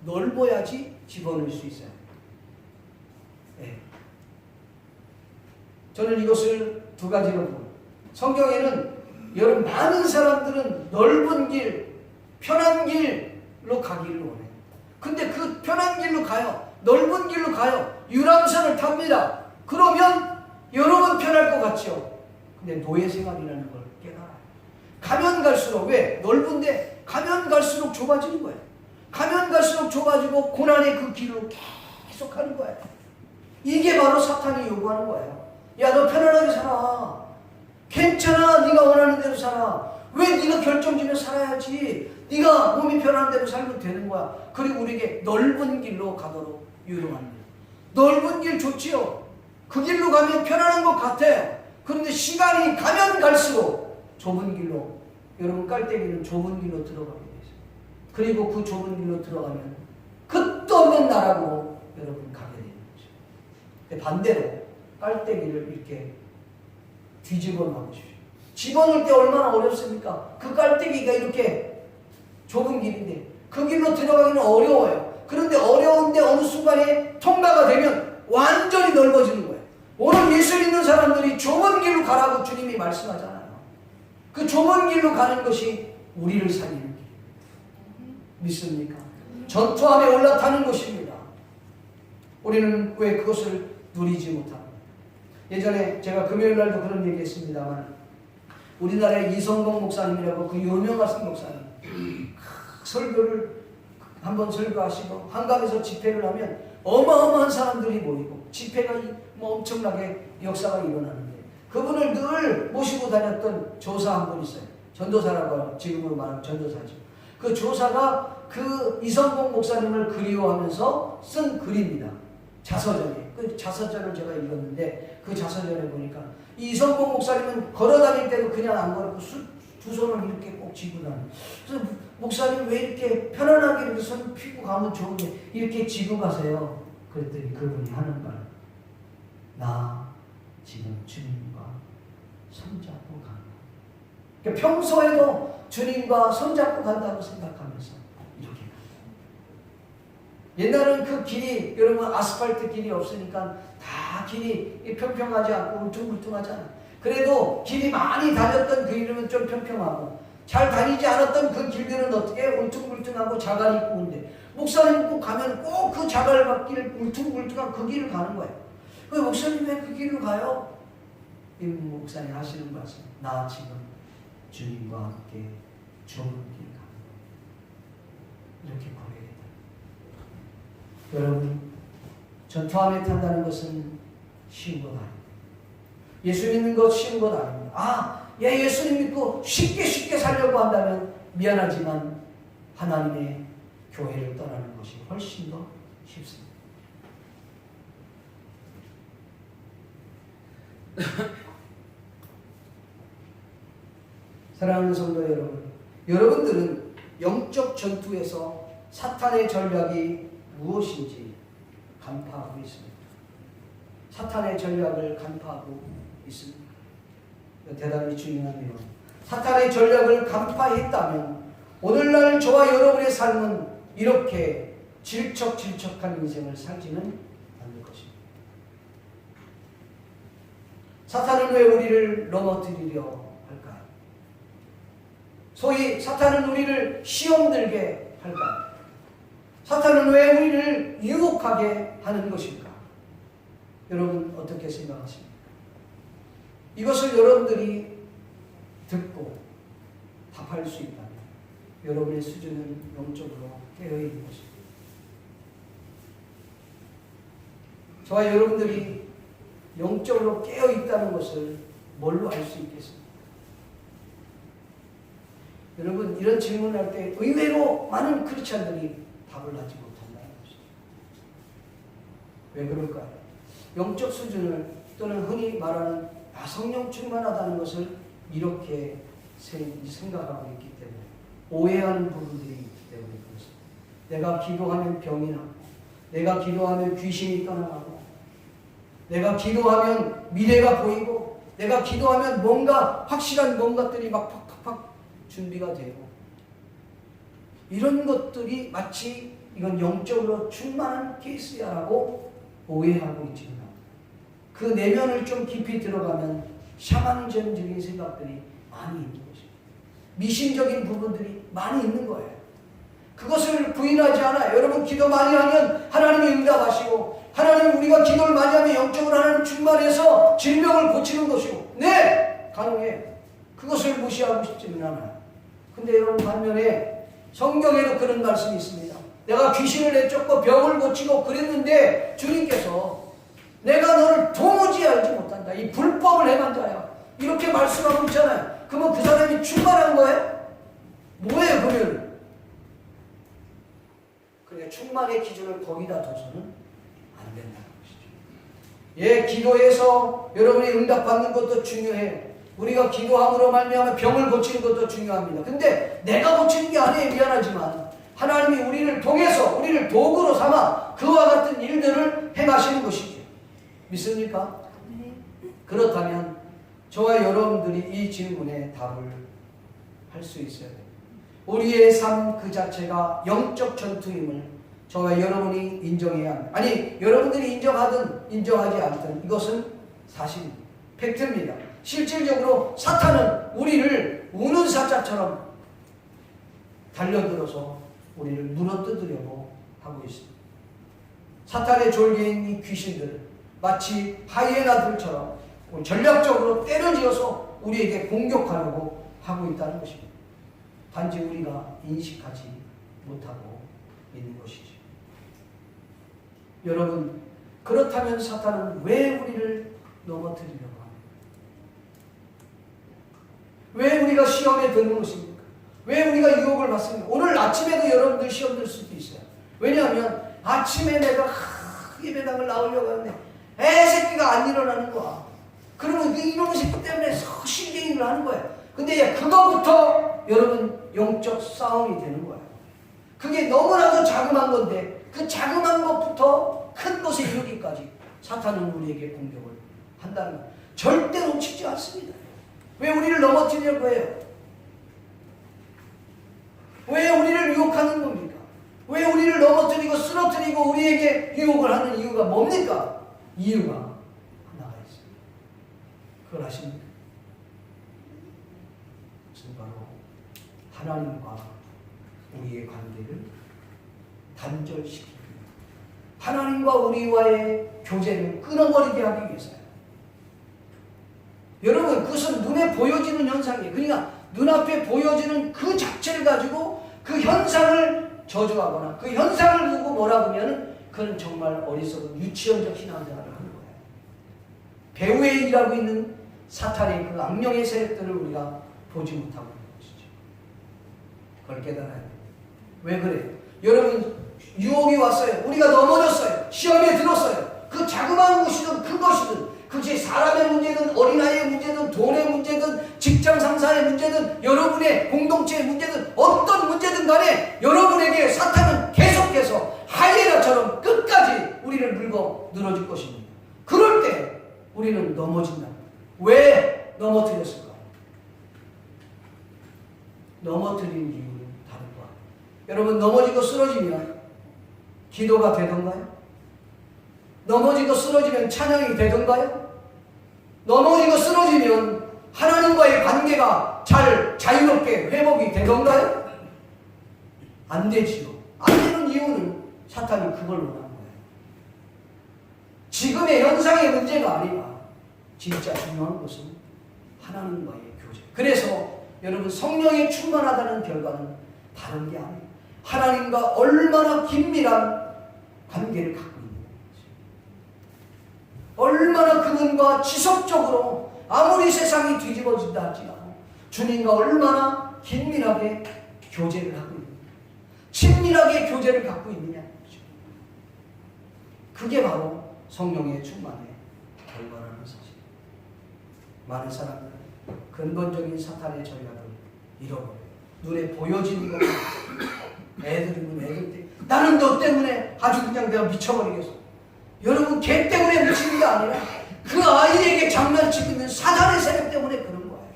A: 넓어야지 집어넣을 수 있어요. 네. 저는 이것을 두 가지로 봅니다. 성경에는 여러분 많은 사람들은 넓은 길, 편한 길로 가기를 원해요. 근데 그 편한 길로 가요. 넓은 길로 가요. 유람선을 탑니다. 그러면 여러분 편할 것 같죠? 근데 노예 생활이라는 걸 깨달아요. 가면 갈수록 왜? 넓은데 가면 갈수록 좁아지는 거예요. 가면 갈수록 좁아지고 고난의 그 길로 계속 가는 거예요. 이게 바로 사탄이 요구하는 거예요. 야, 너 편안하게 살아. 괜찮아. 네가 원하는 대로 살아. 왜 네가 결정지면 살아야지. 네가 몸이 편한 대로 살면 되는 거야. 그리고 우리에게 넓은 길로 가도록 유도합니다. 넓은 길 좋지요. 그 길로 가면 편안한 것 같아요. 그런데 시간이 가면 갈수록 좁은 길로, 여러분 깔때기는 좁은 길로 들어가게 되죠. 그리고 그 좁은 길로 들어가면 끝도 없는 나라고 여러분 여러분 가게 되는 거죠. 근데 반대로 깔때기를 이렇게 뒤집어 놓으십시오. 집어넣을 때 얼마나 어렵습니까? 그 깔때기가 이렇게 좁은 길인데 그 길로 들어가기는 어려워요. 그런데 어려운데 어느 순간에 통과가 되면 완전히 넓어지는 거예요. 오늘 예수 믿는 사람들이 좁은 길로 가라고 주님이 말씀하잖아요. 그 좁은 길로 가는 것이 우리를 살리는 길입니다. 믿습니까? 전투함에 올라타는 것입니다. 우리는 왜 그것을 누리지 못합니까? 예전에 제가 금요일 날도 그런 얘기 했습니다만 우리나라의 이성봉 목사님이라고 그 유명하신 목사님 설교를 한번 설교하시고 한강에서 집회를 하면 어마어마한 사람들이 모이고 집회가 뭐 엄청나게 역사가 일어나는데 그분을 늘 모시고 다녔던 조사 한 분 있어요. 전도사라고 지금으로 말하면 전도사죠. 그 조사가 그 이성봉 목사님을 그리워하면서 쓴 글입니다. 자서전에. 그 자서전을 제가 읽었는데 그 자서전에 보니까 이 이성봉 목사님은 걸어다닐 때도 그냥 안 걸고 두 손을 이렇게 꼭 쥐고 다녀요. 그래서 목사님 왜 이렇게 편안하게 이렇게 손 펴고 가면 좋은데 이렇게 쥐고 가세요? 그랬더니 그분이 하는 말, 나 지금 주님과 손잡고 간다. 그러니까 평소에도 주님과 손잡고 간다고 생각하면서 이렇게 간다. 옛날은 그 길이 여러분 아스팔트 길이 없으니까 다 길이 평평하지 않고 울퉁불퉁하잖아요. 그래도 길이 많이 다녔던 그 길은 좀 평평하고 잘 다니지 않았던 그 길들은 어떻게 울퉁불퉁하고 자갈이 있고 근데 목사님 꼭 가면 꼭 그 자갈길 울퉁불퉁한 그 길을 가는 거예요. 그 목사님 왜 그 길을 가요? 이 목사님 하시는 말씀, 나 지금 주님과 함께 좋은 길 가는 거예요. 이렇게 고백했다. 여러분, 전투함에 탄다는 것은 쉬운 것 아닙니다. 예수 믿는 것 쉬운 것 아닙니다. 예수님 믿고 쉽게 살려고 한다면 미안하지만 하나님의 교회를 떠나는 것이 훨씬 더 쉽습니다. 사랑하는 성도 여러분, 여러분들은 영적 전투에서 사탄의 전략이 무엇인지 간파하고 있습니다. 사탄의 전략을 간파하고 있습니다. 대단히 중요한 내용. 사탄의 전략을 간파했다면 오늘날 저와 여러분의 삶은 이렇게 질척질척한 인생을 살지는 않을 것입니다. 사탄은 왜 우리를 넘어뜨리려 할까요? 소위 사탄은 우리를 시험 들게 할까요? 사탄은 왜 우리를 유혹하게 하는 것일까? 여러분 어떻게 생각하십니까? 이것을 여러분들이 듣고 답할 수 있다면 여러분의 수준은 영적으로 깨어있는 것입니다. 저와 여러분들이 영적으로 깨어있다는 것을 뭘로 알 수 있겠습니까? 여러분 이런 질문을 할 때 의외로 많은 크리스찬들이 답을 하지 못한다는 것입니다. 왜 그럴까요? 영적 수준을 또는 흔히 말하는 성령 충만하다는 것을 이렇게 생각하고 있기 때문에 오해하는 부분들이 있기 때문에 그렇습니다. 내가 기도하면 병이 나고 내가 기도하면 귀신이 떠나가고 내가 기도하면 미래가 보이고 내가 기도하면 뭔가 확실한 뭔가들이 막 팍팍팍 준비가 되고 이런 것들이 마치 이건 영적으로 충만한 케이스야라고 오해하고 있지는 않습니다. 그 내면을 좀 깊이 들어가면 샤머니즘적인 생각들이 많이 있는 것입니다. 미신적인 부분들이 많이 있는 거예요. 그것을 부인하지 않아요. 여러분 기도 많이 하면 하나님이 응답하시고 하나님 우리가 기도를 많이 하면 영적으로 하나님 충만해서 질병을 고치는 것이고 네! 가능해요. 그것을 무시하고 싶지는 않아요. 근데 여러분 반면에 성경에도 그런 말씀이 있습니다. 내가 귀신을 내쫓고 병을 고치고 그랬는데 주님께서 내가 너를 도무지 알지 못한다. 이 불법을 행한 자야. 이렇게 말씀하고 있잖아요. 그러면 그 사람이 충만한 거예요? 뭐예요 그러면? 그러니까 충만의 기준을 거기다 둬서는 안 된다는 것이죠. 예, 기도해서 여러분이 응답받는 것도 중요해요. 우리가 기도함으로 말미암아 병을 고치는 것도 중요합니다. 근데 내가 고치는 게 아니에요. 미안하지만 하나님이 우리를 통해서 우리를 도구로 삼아 그와 같은 일들을 행하시는 것이죠. 믿습니까?
B: 네.
A: 그렇다면 저와 여러분들이 이 질문에 답을 할 수 있어야 됩니다. 우리의 삶 그 자체가 영적 전투임을 저와 여러분이 인정해야 합니다. 아니, 여러분들이 인정하든 인정하지 않든 이것은 사실입니다. 팩트입니다. 실질적으로 사탄은 우리를 우는 사자처럼 달려들어서 우리를 물어뜯으려고 하고 있습니다. 사탄의 졸개인 이 귀신들은 마치 하이에나들처럼 전략적으로 때려지어서 우리에게 공격하려고 하고 있다는 것입니다. 단지 우리가 인식하지 못하고 있는 것이죠. 여러분, 그렇다면 사탄은 왜 우리를 넘어뜨리려고 합니까? 왜 우리가 시험에 드는 것입니까? 왜 우리가 유혹을 받습니까? 오늘 아침에도 여러분들 시험 들 수도 있어요. 왜냐하면 아침에 내가 예배당을 나오려고 하는데 애새끼가 안 일어나는 거야. 그러면 그 이놈의 새끼 때문에 신경을 하는 거야. 근데 그거부터 여러분 영적 싸움이 되는 거예요. 그게 너무나도 자그마한 건데 그 자그마한 것부터 큰 것에 이르기까지 사탄은 우리에게 공격을 한다는 거예요. 절대 놓치지 않습니다. 왜 우리를 넘어뜨리려고 해요? 왜 우리를 유혹하는 겁니까? 왜 우리를 넘어뜨리고 쓰러뜨리고 우리에게 유혹을 하는 이유가 뭡니까? 이유가 하나가 있습니다. 그걸 아십니까? 그것은 바로 하나님과 우리의 관계를 단절시킵니다. 하나님과 우리와의 교제를 끊어버리게 하기 위해서요. 여러분, 그것은 눈에 보여지는 현상이에요. 그러니까 눈앞에 보여지는 그 자체를 가지고 그 현상을 저주하거나 그 현상을 보고 뭐라 그러면 그는 정말 어리석은 유치원적 신앙생활을 하는 거예요. 배후에 일하고 있는 사탄의 그 악령의 세력들을 우리가 보지 못하고 있는 것이죠. 그걸 깨달아야 돼요. 왜 그래요? 여러분, 유혹이 왔어요. 우리가 넘어졌어요. 시험에 들었어요. 그 자그마한 것이든 큰 것이든 그것이 사람의 문제든 어린아이의 문제든 돈의 문제든 직장 상사의 문제든 여러분의 공동체의 문제든 어떤 문제든 간에 여러분에게 사탄은 계속해서 하이에나처럼 끝까지 우리를 물고 늘어질 것입니다. 그럴 때 우리는 넘어진다. 왜 넘어뜨렸을까? 넘어뜨린 이유는 다른 것 같아요. 여러분, 넘어지고 쓰러지면 기도가 되던가요? 넘어지고 쓰러지면 찬양이 되던가요? 넘어지고 쓰러지면 하나님과의 관계가 잘 자유롭게 회복이 되던가요? 안 되지요. 안 되는 이유는 사탄이 그걸 원하는 거예요. 지금의 현상의 문제가 아니라 진짜 중요한 것은 하나님과의 교제. 그래서 여러분, 성령이 충만하다는 결과는 다른 게 아니에요. 하나님과 얼마나 긴밀한 관계를 갖고 있는 거죠. 얼마나 그분과 지속적으로 아무리 세상이 뒤집어진다 할지라도 주님과 얼마나 긴밀하게 교제를 하고 있느냐, 친밀하게 교제를 갖고 있느냐. 그게 바로 성령의 충만의 결과라는 사실. 많은 사람들은 근본적인 사탄의 전략을 잃어버려요. 눈에 보여지는 것만 애들이면 애들 때 나는 너 때문에 아주 그냥 내가 미쳐버리겠어. 여러분, 걔 때문에 미치는 게 아니라 그 아이에게 장난치고 있는 사탄의 세력 때문에 그런 거예요.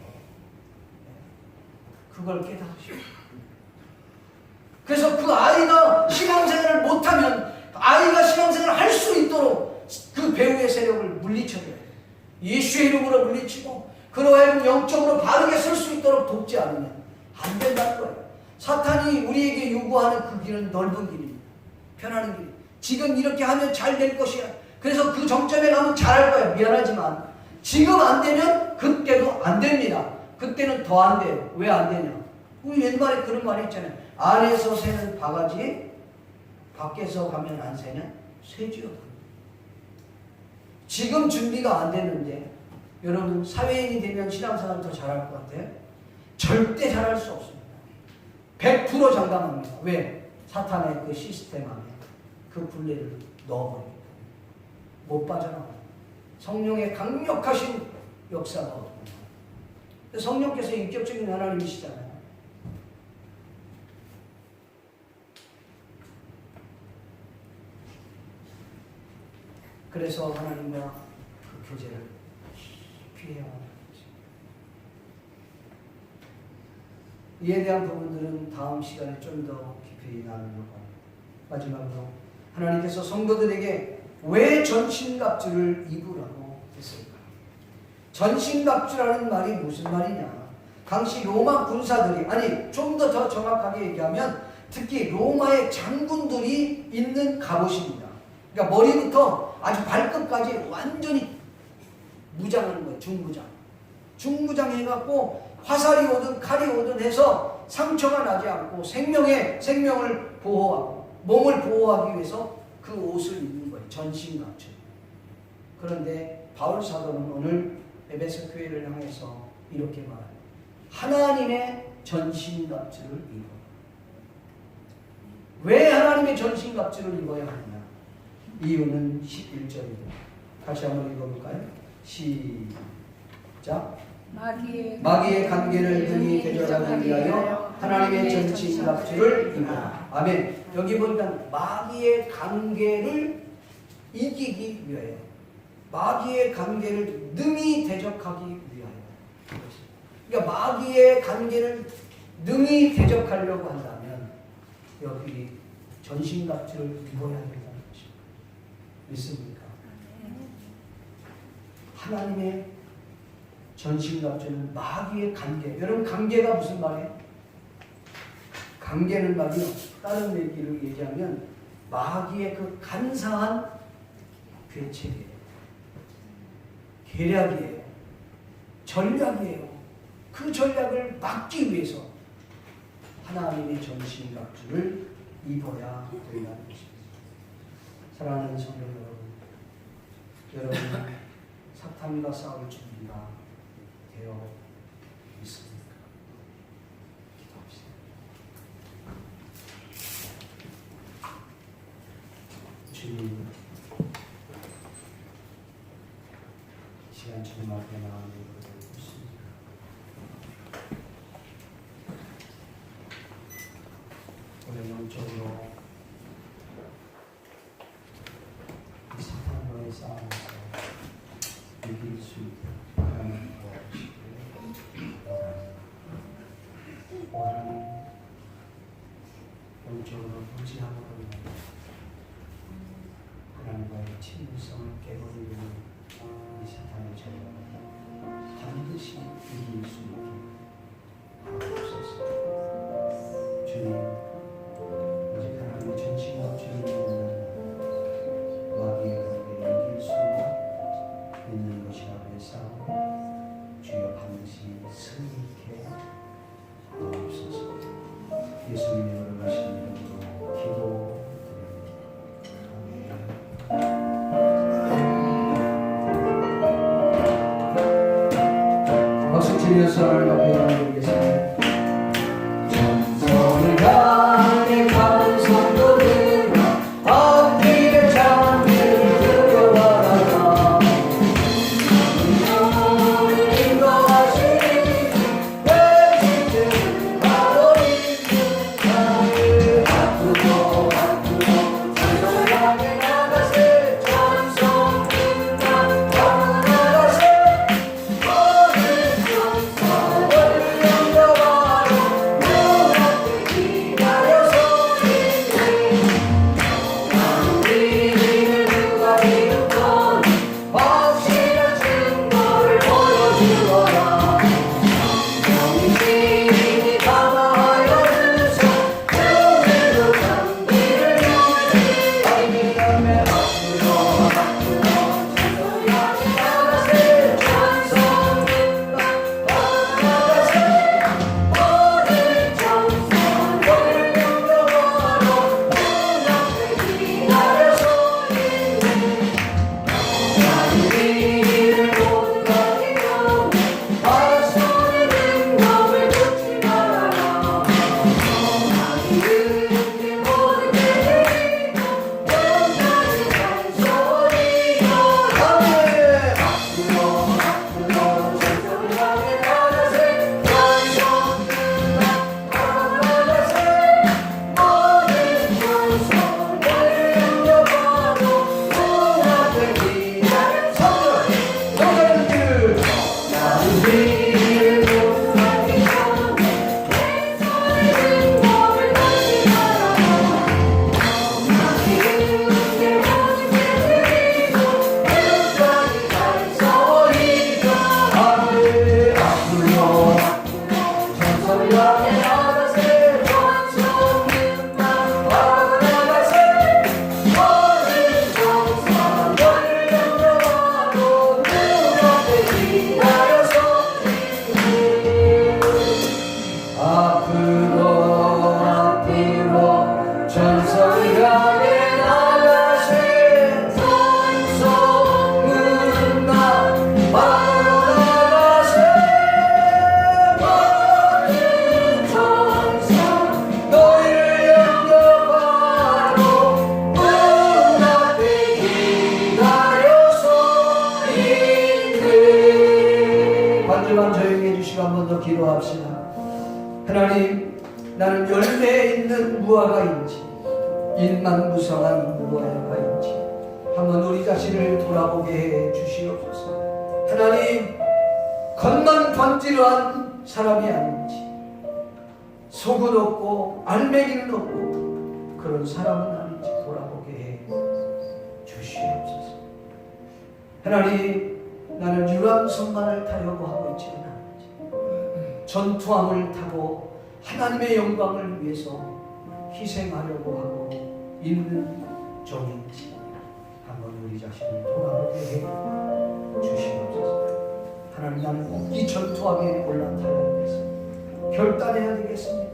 A: 그걸 깨달으시오. 그래서 그 아이가 신앙생활을 못하면 아이가 신앙생활을 할 수 있도록 그 배후의 세력을 물리쳐줘야 돼요. 예수의 이름으로 물리치고 그로 하여금 영적으로 바르게 설 수 있도록 돕지 않으면 안 된다는 거예요. 사탄이 우리에게 요구하는 그 길은 넓은 길입니다. 편안한 길. 지금 이렇게 하면 잘 될 것이야. 그래서 그 정점에 가면 잘할 거야. 미안하지만 지금 안 되면 그때도 안 됩니다. 그때는 더 안 돼요. 왜 안 되냐? 우리 옛말에 그런 말이 있잖아요. 안에서 새는 바가지, 밖에서 가면 안 새냐? 새지요. 지금 준비가 안 됐는데 여러분, 사회인이 되면 신앙생활을 더 잘할 것 같아요? 절대 잘할 수 없습니다. 100% 장담합니다. 왜? 사탄의 그 시스템 안에 그 굴레를 넣어버립니다. 못 빠져나가요. 성령의 강력하신 역사가 없습니다. 성령께서 인격적인 하나님이시잖아요. 그래서 하나님과 그 교제를 깊이 해야 합니다. 이에 대한 부분들은 다음 시간에 좀 더 깊이 나누려고 합니다. 마지막으로 하나님께서 성도들에게 왜 전신갑주를 입으라고 했을까? 전신갑주라는 말이 무슨 말이냐? 당시 로마 군사들이, 아니 좀 더 정확하게 얘기하면 특히 로마의 장군들이 입는 갑옷입니다. 그러니까 머리부터 아주 발끝까지 완전히 무장하는 거예요. 중무장. 중무장 해갖고 화살이 오든 칼이 오든 해서 상처가 나지 않고 생명을 보호하고 몸을 보호하기 위해서 그 옷을 입는 거예요. 전신갑주. 그런데 바울 사도는 오늘 에베소 교회를 향해서 이렇게 말합니다. 하나님의 전신갑주를 입어. 왜 하나님의 전신갑주를 입어야 하느냐? 이유는 11절입니다. 같이 한번 읽어볼까요? 시작. 마귀의 관계를 등이 대적하기 위하여 하나님의 전신갑주를 입어라. 아멘. 여기 보니까 마귀의 관계를 이기기 위하여, 마귀의 관계를 능히 대적하기 위하여. 그러니까 마귀의 관계를 능히 대적하려고 한다면 여기 전신갑주를 입어야 된다는 것입니다. 믿습니까? 하나님의 전신갑주는 마귀의 관계. 여러분 관계가 무슨 말이에요? 관계는 말이요. 다른 얘기를 얘기하면 마귀의 그 간사한 괴책이에요. 계략이에요. 전략이에요. 그 전략을 막기 위해서 하나님의 전신갑주를 입어야 된다는 것입니다. 사랑하는 성도 여러분, 여러분은 사탄과 싸울 준비가 되어 있습니까? 기도합시다. 주님, 시간 정말 마음에 있습니다. 우리 영적으로 이 사탄과의 싸움에서 이길 수 있도록 하나님 도와주시기를 바랍니다. 오늘은 영적으로 무지하고 하나님과의 친밀성을 깨버리는 이 사탄의 전략을 반드시 이길 수 있게 하옵소서. 주님, 오직 하나님의 전신갑주를 입는 마귀의 관계를 이길 수 있는 것이라고 해서 주여 반드시 승리케 하옵소서. 예수님의 걸어가신 이름으로 기도드립니다. 아멘. 박수 치면서 하나님 앞에 나아가겠습니다. 전선을 가게 가는 성도들 앞길에 장미를 들여와라. 우리를 인도하시니 외치는 바로 있는 자를 앞으로 전선을 가게 나가세. 전선을 가게 나가세. 모든 천사를 영광 한 번 더 기도합시다. 하나님, 나는 열매 있는 무화과인지 인만무성한 무화과인지 한번 우리 자신을 돌아보게 해 주시옵소서. 하나님, 겉만 번지르한 사람이 아닌지, 속은 없고 알맹이는 없고 그런 사람은 아닌지 돌아보게 해 주시옵소서. 하나님, 나는 유람선만을 타려고 하고 있지는 않은지, 전투함을 타고 하나님의 영광을 위해서 희생하려고 하고 있는 종인지 한번 우리 자신을 돌아보게 해 주시옵소서. 하나님, 나는 이 전투함에 올라타야 되겠습니다. 결단해야 되겠습니다.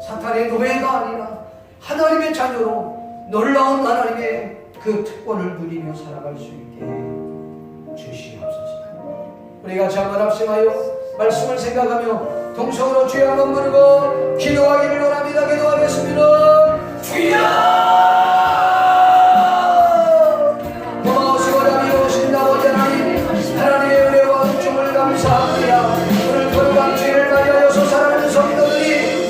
A: 사탄의 노예가 아니라 하나님의 자녀로 놀라운 하나님의 그 특권을 누리며 살아갈 수 있게 해 주시옵소서. 우리 같이 한번 합심하여 말씀을 생각하며 동성으로 주여 한번 부르고 기도하기를 원합니다. 기도하겠습니다. 주여! 고마우시고 자비로우신 아버지 하나님, 하나님의 은혜와 은총을 감사합니다. 오늘 거룩한 주일을 맞이하여서 사랑하는 성도들이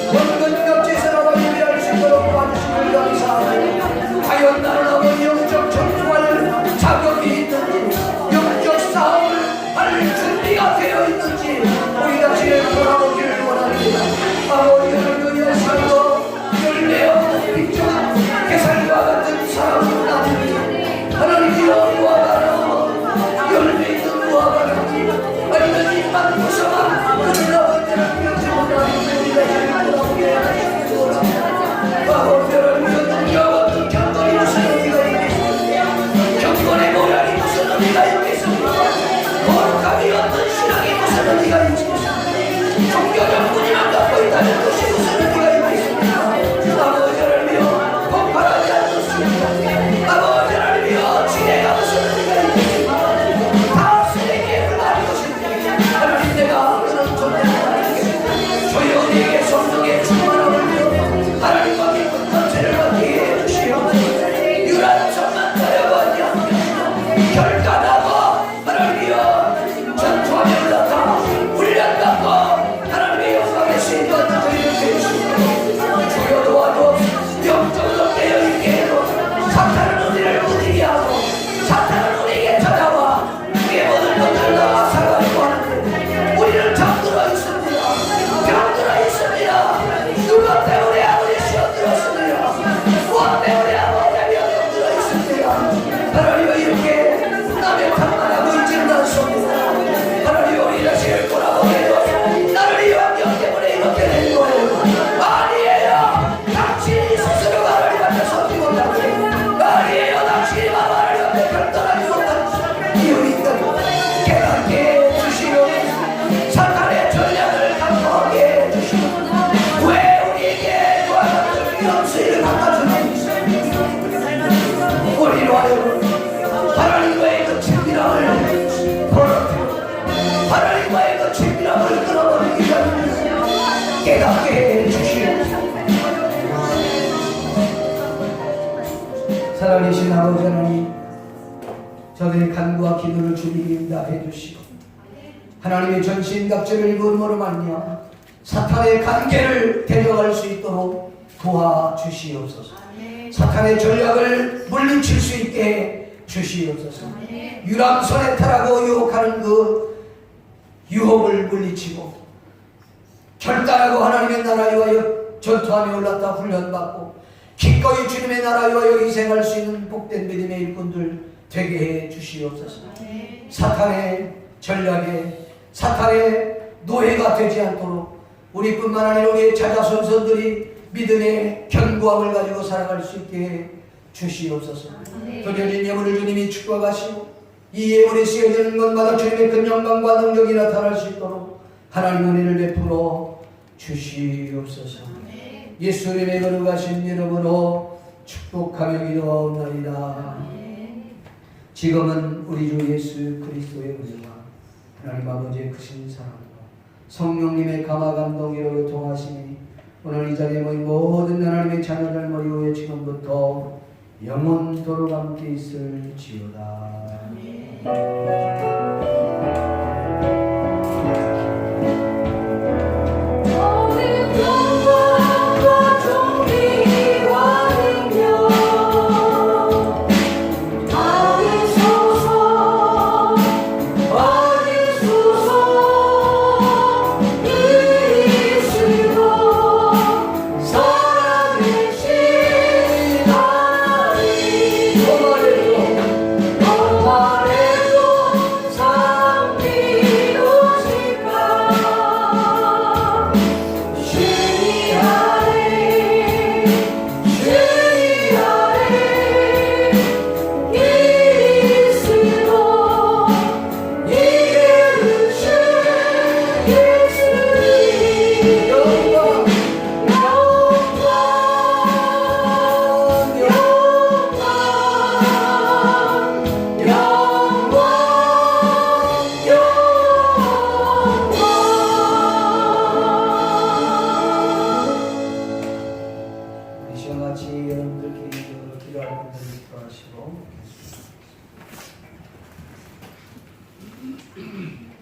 A: 원근 격지서라고 예배할 수 있도록 도와주시길 감사합니다. 과연 나는 어떤 영적 전투할 자격이 있는지, 영적 싸움을 할 준비가 되어 있는지 우리 자신을 돌아보기를 원합니다. 아버지를 그녀 살고 열매 없는 빛과 개살과 같은 사람은 아닙니다. 하나님이여, 무화과는 열매 있는 무화과는 아니면 입만 무성한 그런 아버지를 명령을 하는 우리 자신을 돌아보게 하시기 원합니다. 아버지를 위하여 어떤 경건이 무슨 의미가 있겠습니까? 경건의 모양이 무슨 의미가 있겠습니까? 거룩함이 어떤 신앙이 무슨 의미가 있겠습니까? 종교적 무늬만 갖고 있다는 것이 무슨 의미가 있겠습니까? 아버지를 위하여 폭발하지 않습니까? 아버지를 위하여 지혜가 무슨 의미가 있겠습니까? 다 쓰레기에 불과한 것입니다. 하나님, 내가 그런 존재를 조용히에게 성령의 충만함을 위하여 하나님과 깊은 권세를 받게 해주시옵소서. 유란천만 타려고 하지 않겠습니다. 결단하고 하나님이여 전투하며 올라가 훈련받고 하나님의 영광의 신받는 저희를 해주시옵소서. 주여 도와주옵소서. 영적으로 깨어있게 해도 사탄은 우리를 무디게 하고 사탄은 우리에게 찾아와 우리의 모든 것들을 다 사가려고 하는데 우리를 잠들어 있습니다. 병들어 있습니다. 누가 때문에 아버지 시험들었습니다. 무엇 때문에 아버지 병들어 있습니다. 하나님은 이렇게 남의 탓만 하고 있지는 않습니다. 하나님, 우리 자신을 돌아보게 해줘. 나를 이 환경 때문에 이렇게 된 거예요. 아니에요. 당신이 스스로가 하나님 앞에 서지 못하고, 아니에요. 당신이 마마를 옆에 결단하지 못하고 이유니까 깨닫게 해주시고 사탄의 전략을 강포하게 해주시고 왜 우리에게 그와 같은 위험 수위를 바꿔주는지 우리로 하여금 하나님과의 그 친밀함을 벌어뜨려 하나님과의 그 친밀함을 끊어버리기 전에 깨닫게 해주시옵소서. 살아계신 아버지 하나님, 저들의 간구와 기도를 주님이 응답해 주시고 하나님의 전신갑주를 입음으로 말미암아 사탄의 관계를 데려갈 수 있도록 도와주시옵소서. 사탄의 전략을 물리칠 수 있게 주시옵소서. 유람선에 타라고 유혹하는 그 유혹을 물리치고 결단하고 하나님의 나라에 위하여 전투하며 올랐다 훈련받고 기꺼이 주님의 나라에 위하여 희생할 수 있는 복된 믿음의 일꾼들 되게 해 주시옵소서. 사탄의 전략에 사탄의 노예가 되지 않도록 우리뿐만 아니라 우리의 자자손손들이 믿음의 견고함을 가지고 살아갈 수 있게 해 주시옵소서. 드려진 예물을 주님이 축복하시고 이 예물이 쓰여지는 것마다 주님의 큰 영광과 능력이 나타날 수 있도록 하나님 은혜를 베풀어 주시옵소서. 예수님의 거룩하신 이름으로 축복하며 기도하옵나이다. 지금은 우리 주 예수 그리스도의 은혜와 하나님 아버지의 크신 사랑과 성령님의 감화 감동으로 교통하시니 오늘 이 자리에 모인 모든 하나님의 자녀들 머리 위에 지금부터 영원토록 함께 있을지어다. 기도하시고 계십니다.